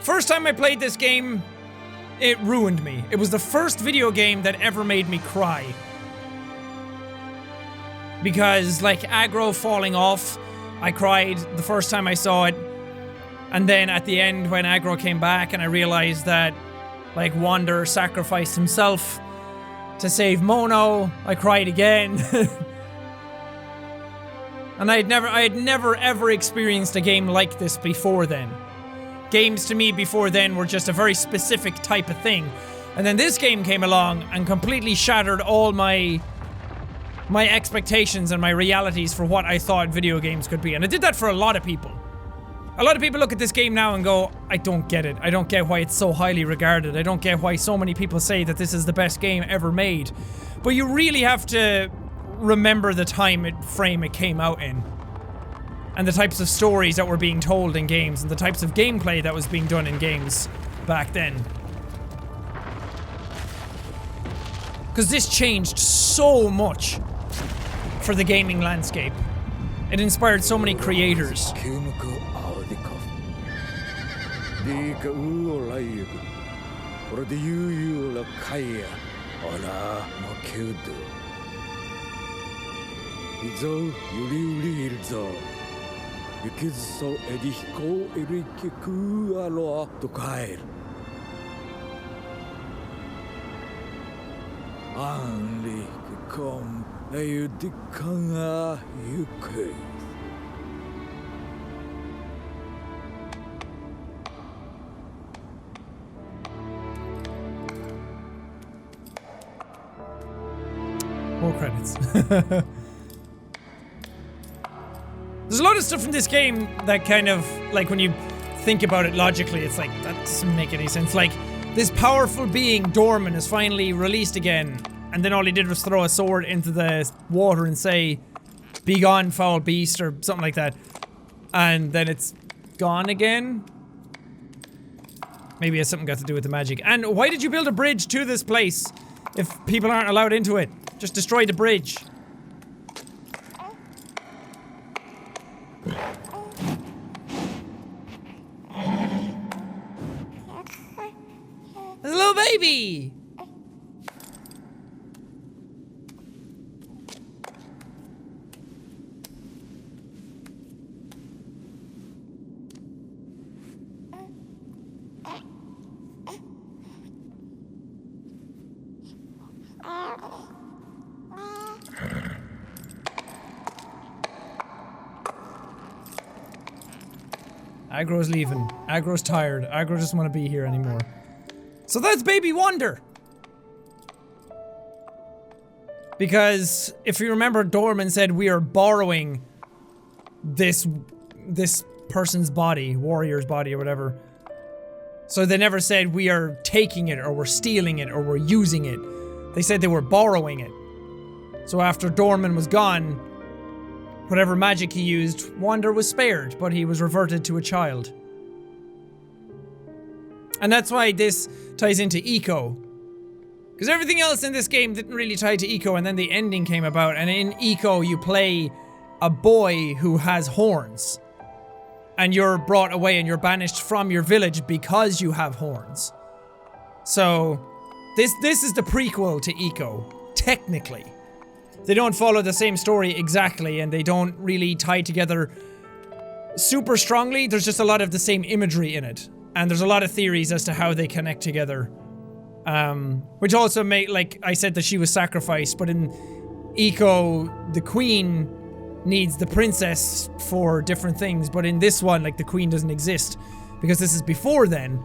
First time I played this game, it ruined me. It was the first video game that ever made me cry. Because, like, Aggro falling off, I cried the first time I saw it. And then at the end, when Aggro came back and I realized that, like, Wander sacrificed himself to save Mono, I cried again. And I had never ever experienced a game like this before then. Games to me before then were just a very specific type of thing. And then this game came along and completely shattered all my expectations and my realities for what I thought video games could be. And it did that for a lot of people. A lot of people look at this game now and go, I don't get it. I don't get why it's so highly regarded. I don't get why so many people say that this is the best game ever made. But you really have to remember the frame it came out in. And the types of stories that were being told in games, and the types of gameplay that was being done in games back then. Because this changed so much for the gaming landscape. It inspired so many creators. Yukizzo edihko erikiku alo tokair. Anli kom ayudikanga yuke. More credits. There's a lot of stuff in this game that kind of, like, when you think about it logically, it's like, that doesn't make any sense. Like, this powerful being, Dormin, is finally released again, and then all he did was throw a sword into the water and say, "Be gone, foul beast," or something like that. And then it's gone again? Maybe it has something got to do with the magic. And why did you build a bridge to this place if people aren't allowed into it? Just destroy the bridge. There's a little baby! Aggro's leaving. Aggro's tired. Aggro doesn't want to be here anymore. So that's Baby Wonder! Because, if you remember, Dormin said we are borrowing this person's body, warrior's body or whatever. So they never said we are taking it, or we're stealing it, or we're using it. They said they were borrowing it. So after Dormin was gone, whatever magic he used, Wander was spared, but he was reverted to a child. And that's why this ties into Eco. Because everything else in this game didn't really tie to Eco, and then the ending came about, and in Eco you play a boy who has horns. And you're brought away and you're banished from your village because you have horns. So, this is the prequel to Eco, technically. They don't follow the same story exactly, and they don't really tie together super strongly. There's just a lot of the same imagery in it. And there's a lot of theories as to how they connect together. Which also make, like I said, that she was sacrificed, but in Eco, the queen needs the princess for different things, but in this one, like, the queen doesn't exist, because this is before then.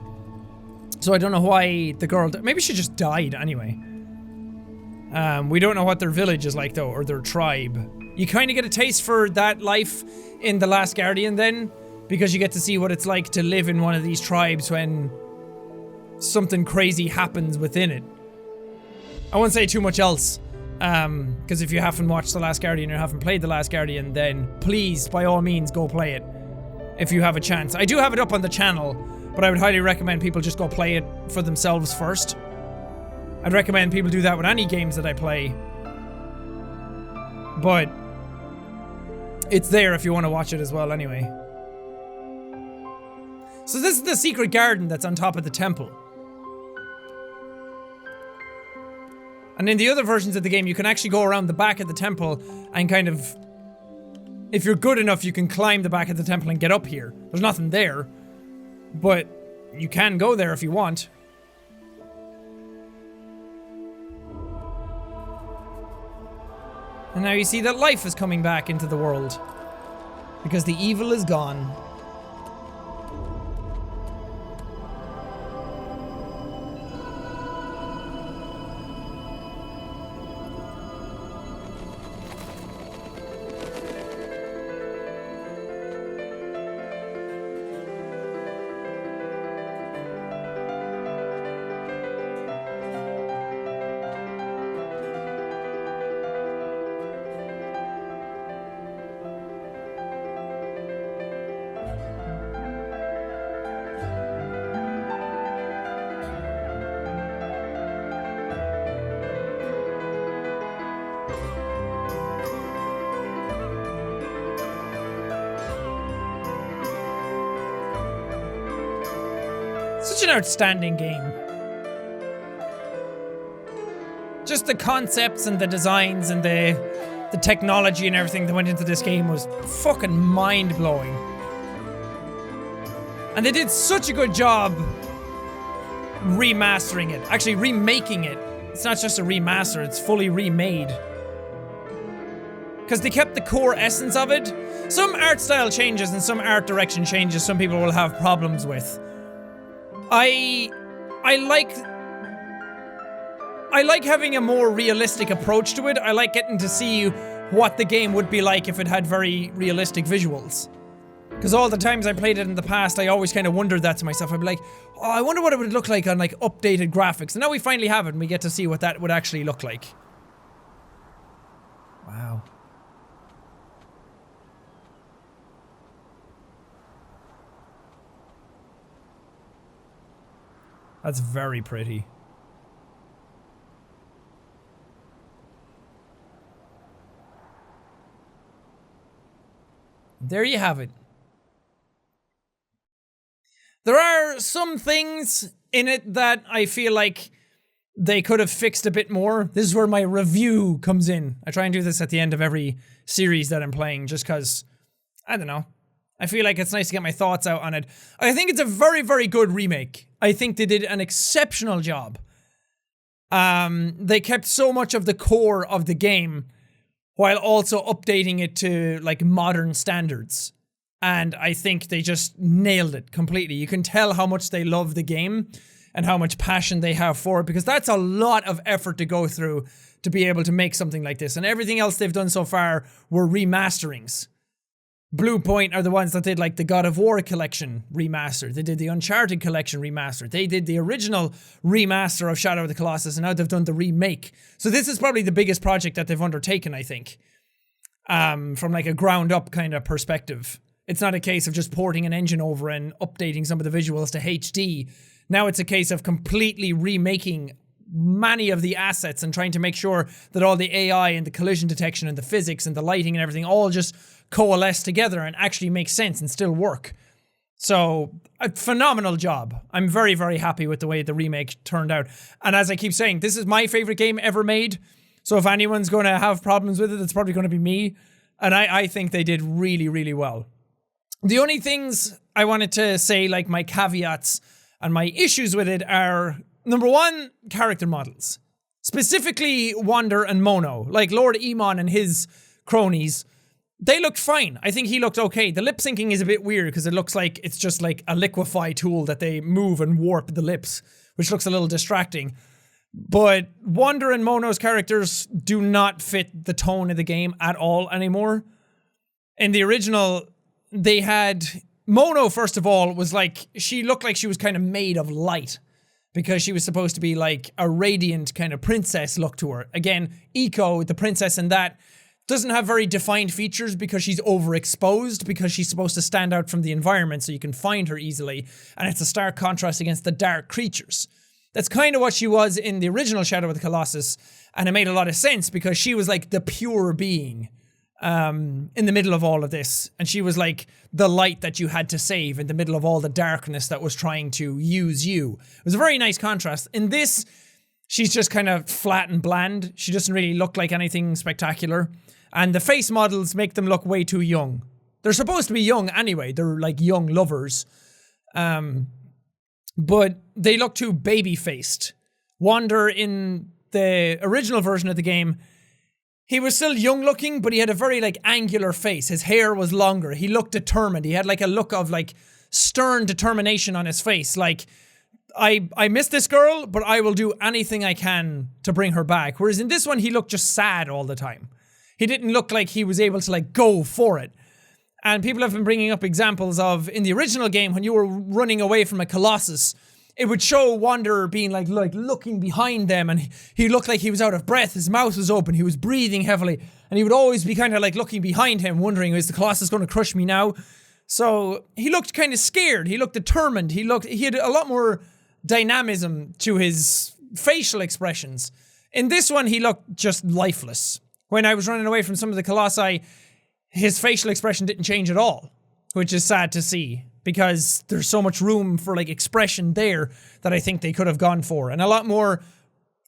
So I don't know why the girl, maybe she just died anyway. We don't know what their village is like though, or their tribe. You kind of get a taste for that life in The Last Guardian then, because you get to see what it's like to live in one of these tribes when something crazy happens within it. I won't say too much else, because if you haven't watched The Last Guardian or haven't played The Last Guardian, then please, by all means, go play it if you have a chance. I do have it up on the channel, but I would highly recommend people just go play it for themselves first. I'd recommend people do that with any games that I play. But it's there if you want to watch it as well anyway. So this is the secret garden that's on top of the temple. And in the other versions of the game, you can actually go around the back of the temple and kind of... if you're good enough, you can climb the back of the temple and get up here. There's nothing there. But you can go there if you want. And now you see that life is coming back into the world. Because the evil is gone. Such an outstanding game. Just the concepts and the designs and the the technology and everything that went into this game was fucking mind-blowing. And they did such a good job remastering it. Actually, remaking it. It's not just a remaster, it's fully remade. Because they kept the core essence of it. Some art style changes and some art direction changes some people will have problems with. I like having a more realistic approach to it. I like getting to see what the game would be like if it had very realistic visuals. Because all the times I played it in the past, I always kind of wondered that to myself. I'd be like, oh, I wonder what it would look like on like updated graphics. And now we finally have it and we get to see what that would actually look like. Wow. That's very pretty. There you have it. There are some things in it that I feel like they could have fixed a bit more. This is where my review comes in. I try and do this at the end of every series that I'm playing just because, I don't know. I feel like it's nice to get my thoughts out on it. I think it's a very, very good remake. I think they did an exceptional job. They kept so much of the core of the game while also updating it to like modern standards. And I think they just nailed it completely. You can tell how much they love the game and how much passion they have for it, because that's a lot of effort to go through to be able to make something like this. And everything else they've done so far were remasterings. Blue Point are the ones that did like the God of War collection remaster. They did the Uncharted collection remaster. They did the original remaster of Shadow of the Colossus, and now they've done the remake. So this is probably the biggest project that they've undertaken, I think. From like a ground up kind of perspective. It's not a case of just porting an engine over and updating some of the visuals to HD. Now it's a case of completely remaking many of the assets and trying to make sure that all the AI and the collision detection and the physics and the lighting and everything all just coalesce together and actually make sense and still work. So, a phenomenal job. I'm very, very happy with the way the remake turned out. And as I keep saying, this is my favorite game ever made. So if anyone's going to have problems with it, it's probably going to be me. And I think they did really, really well. The only things I wanted to say, like my caveats and my issues with it are, number one, character models. Specifically Wander and Mono. Like Lord Emon and his cronies. They looked fine. I think he looked okay. The lip syncing is a bit weird because it looks like it's just like a liquefy tool that they move and warp the lips, which looks a little distracting. But Wander and Mono's characters do not fit the tone of the game at all anymore. In the original, they had... Mono, first of all, was like... She looked like she was kind of made of light because she was supposed to be like a radiant kind of princess look to her. Again, Eiko, the princess in that, doesn't have very defined features because she's overexposed, because she's supposed to stand out from the environment so you can find her easily, and it's a stark contrast against the dark creatures. That's kind of what she was in the original Shadow of the Colossus, and it made a lot of sense because she was like the pure being in the middle of all of this, and she was like the light that you had to save in the middle of all the darkness that was trying to use you. It was a very nice contrast. In this, she's just kind of flat and bland. She doesn't really look like anything spectacular. And the face models make them look way too young. They're supposed to be young anyway. They're like young lovers. But they look too baby-faced. Wander in the original version of the game, he was still young-looking, but he had a very like angular face. His hair was longer. He looked determined. He had like a look of like stern determination on his face. Like, I miss this girl, but I will do anything I can to bring her back. Whereas in this one, he looked just sad all the time. He didn't look like he was able to like go for it. And people have been bringing up examples of, in the original game, when you were running away from a Colossus, it would show Wanderer being like looking behind them, and he looked like he was out of breath. His mouth was open. He was breathing heavily, and he would always be kind of like looking behind him, wondering, is the Colossus going to crush me now? So he looked kind of scared. He looked determined. He had a lot more dynamism to his facial expressions. In this one, he looked just lifeless. When I was running away from some of the Colossi, his facial expression didn't change at all, which is sad to see, because there's so much room for like expression there that I think they could have gone for, and a lot more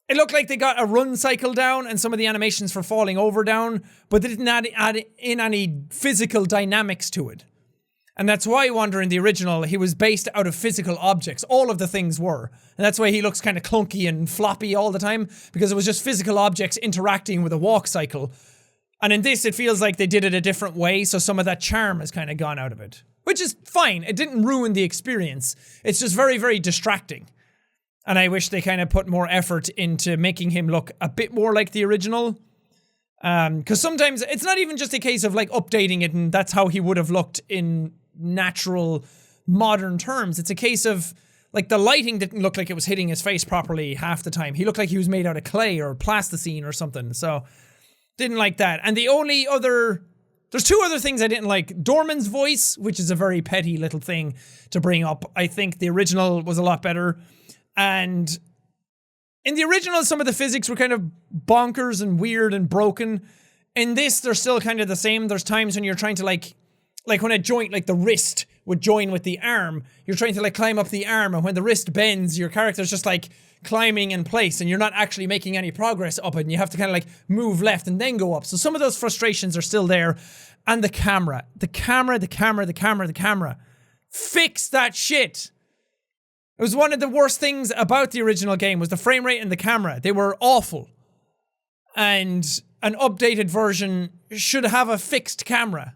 it looked like they got a run cycle down and some of the animations for falling over down, but they didn't add in any physical dynamics to it. And that's why I wonder in the original, he was based out of physical objects. All of the things were. And that's why he looks kind of clunky and floppy all the time, because it was just physical objects interacting with a walk cycle. And in this, it feels like they did it a different way, so some of that charm has kind of gone out of it. Which is fine. It didn't ruin the experience. It's just very, very distracting. And I wish they kind of put more effort into making him look a bit more like the original. Because sometimes it's not even just a case of like updating it and that's how he would have looked in natural modern terms. It's a case of like the lighting didn't look like it was hitting his face properly half the time. He looked like he was made out of clay or plasticine or something. So didn't like that. And the only other, there's two other things I didn't like. Dormin's voice, which is a very petty little thing to bring up. I think the original was a lot better. And in the original, some of the physics were kind of bonkers and weird and broken. In this, they're still kind of the same. There's times when you're trying to like when a joint, like the wrist would join with the arm, you're trying to like climb up the arm, and when the wrist bends, your character's just like climbing in place and you're not actually making any progress up it, and you have to kind of like move left and then go up. So some of those frustrations are still there. And the camera. Fix that shit. It was one of the worst things about the original game was the frame rate and the camera. They were awful. And an updated version should have a fixed camera.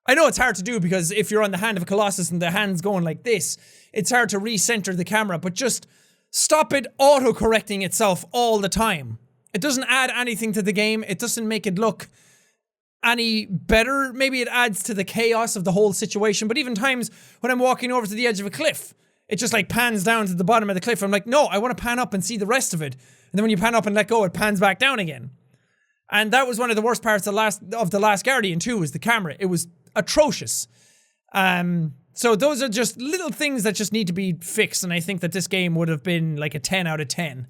I know it's hard to do because if you're on the hand of a Colossus and the hand's going like this, it's hard to recenter the camera, but just stop it auto-correcting itself all the time. It doesn't add anything to the game. It doesn't make it look any better. Maybe it adds to the chaos of the whole situation, but even times when I'm walking over to the edge of a cliff, it just like pans down to the bottom of the cliff. I'm like, no, I want to pan up and see the rest of it. And then when you pan up and let go, it pans back down again. And that was one of the worst parts of The Last Guardian too, was the camera. It was atrocious. So those are just little things that just need to be fixed, and I think that this game would have been like a 10 out of 10.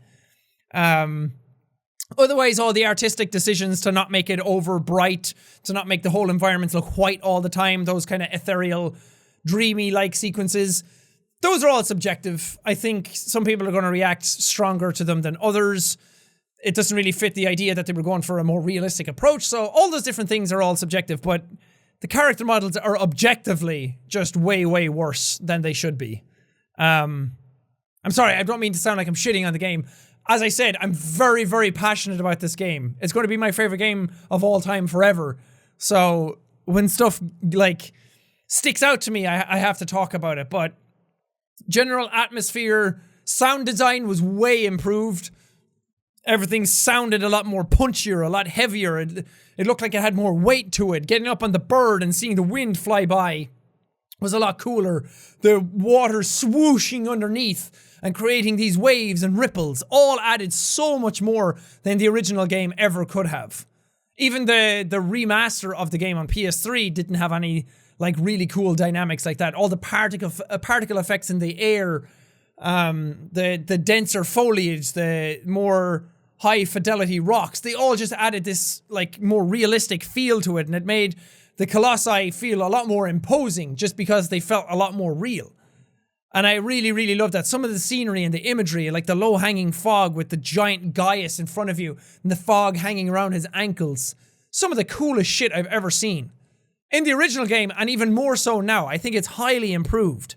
Otherwise, all the artistic decisions to not make it over bright, to not make the whole environment look white all the time, those kind of ethereal, dreamy-like sequences, those are all subjective. I think some people are going to react stronger to them than others. It doesn't really fit the idea that they were going for a more realistic approach, so all those different things are all subjective, but the character models are objectively just way, way worse than they should be. I'm sorry, I don't mean to sound like I'm shitting on the game. As I said, I'm very, very passionate about this game. It's going to be my favorite game of all time forever. So when stuff like sticks out to me, I have to talk about it. But general atmosphere, sound design was way improved. Everything sounded a lot more punchier, a lot heavier. It looked like it had more weight to it. Getting up on the bird and seeing the wind fly by was a lot cooler. The water swooshing underneath and creating these waves and ripples all added so much more than the original game ever could have. Even the remaster of the game on PS3 didn't have any like really cool dynamics like that. All the particle effects in the air, the denser foliage, the more high fidelity rocks, they all just added this like more realistic feel to it, and it made the Colossi feel a lot more imposing just because they felt a lot more real. And I really, really love that. Some of the scenery and the imagery, like the low-hanging fog with the giant Gaius in front of you and the fog hanging around his ankles. Some of the coolest shit I've ever seen. In the original game, and even more so now, I think it's highly improved.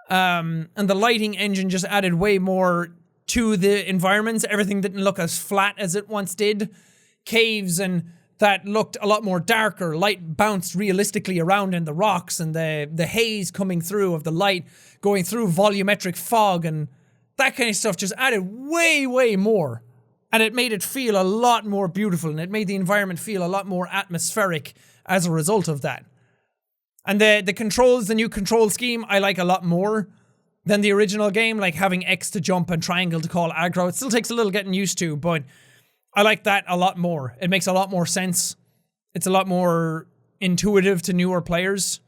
And the lighting engine just added way more to the environments. Everything didn't look as flat as it once did. Caves and that looked a lot more darker. Light bounced realistically around in the rocks, and the haze coming through of the light going through volumetric fog and that kind of stuff just added way, way more. And it made it feel a lot more beautiful, and it made the environment feel a lot more atmospheric as a result of that. And the controls, the new control scheme, I like a lot more than the original game, like having X to jump and triangle to call aggro. It still takes a little getting used to, but I like that a lot more. It makes a lot more sense. It's a lot more intuitive to newer players.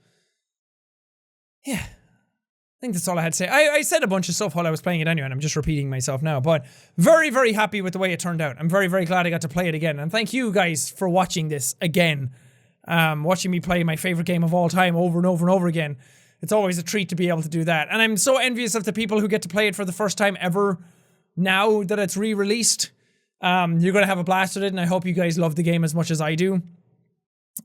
Yeah. I think that's all I had to say. I said a bunch of stuff while I was playing it anyway, and I'm just repeating myself now, but very, very happy with the way it turned out. I'm very, very glad I got to play it again, and thank you guys for watching this again. Watching me play my favorite game of all time over and over and over again. It's always a treat to be able to do that. And I'm so envious of the people who get to play it for the first time ever. now that it's re-released. You're gonna have a blast with it, and I hope you guys love the game as much as I do.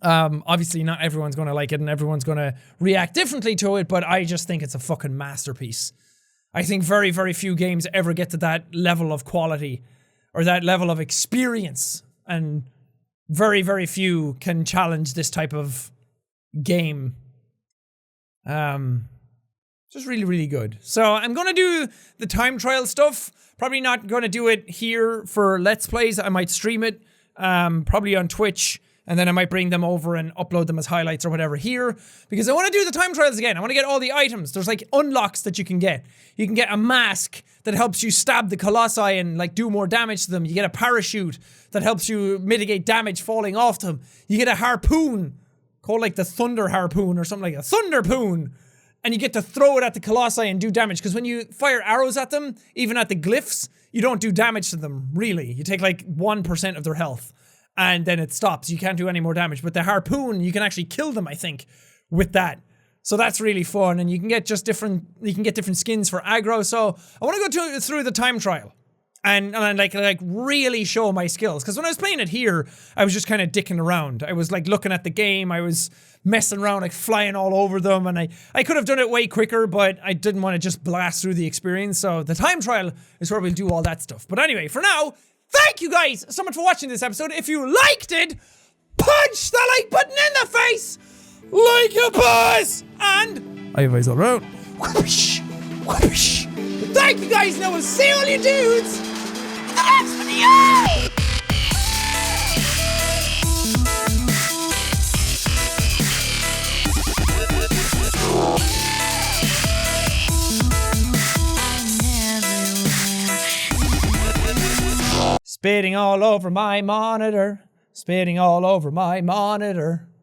Obviously not everyone's gonna like it and everyone's gonna react differently to it, but I just think it's a fucking masterpiece. I think very, very few games ever get to that level of quality or that level of experience, and very, very few can challenge this type of game. Just really, really good. So I'm gonna do the time trial stuff. Probably not gonna do it here for Let's Plays. I might stream it, probably on Twitch, and then I might bring them over and upload them as highlights or whatever here, because I want to do the time trials again. I want to get all the items. There's like unlocks that you can get. You can get a mask that helps you stab the Colossi and like do more damage to them. You get a parachute that helps you mitigate damage falling off them. You get a harpoon called like the Thunder Harpoon or something like a Thunderpoon. And you get to throw it at the Colossi and do damage, because when you fire arrows at them, even at the glyphs, you don't do damage to them, really. You take like 1% of their health, and then it stops. You can't do any more damage. But the harpoon, you can actually kill them, I think, with that. So that's really fun, and you can get just different, you can get different skins for aggro. So I want to go through the time trial. And like really show my skills. Because when I was playing it here, I was just kind of dicking around. I was like looking at the game, I was messing around, like flying all over them, and I could have done it way quicker, but I didn't want to just blast through the experience. So the time trial is where we'll do all that stuff. But anyway, for now, thank you guys so much for watching this episode. If you liked it, punch the like button in the face like a boss, and I advise all around. Whoosh, whoosh. Thank you guys, and I will see all you dudes in the next video! Spitting all over my monitor. Spitting all over my monitor.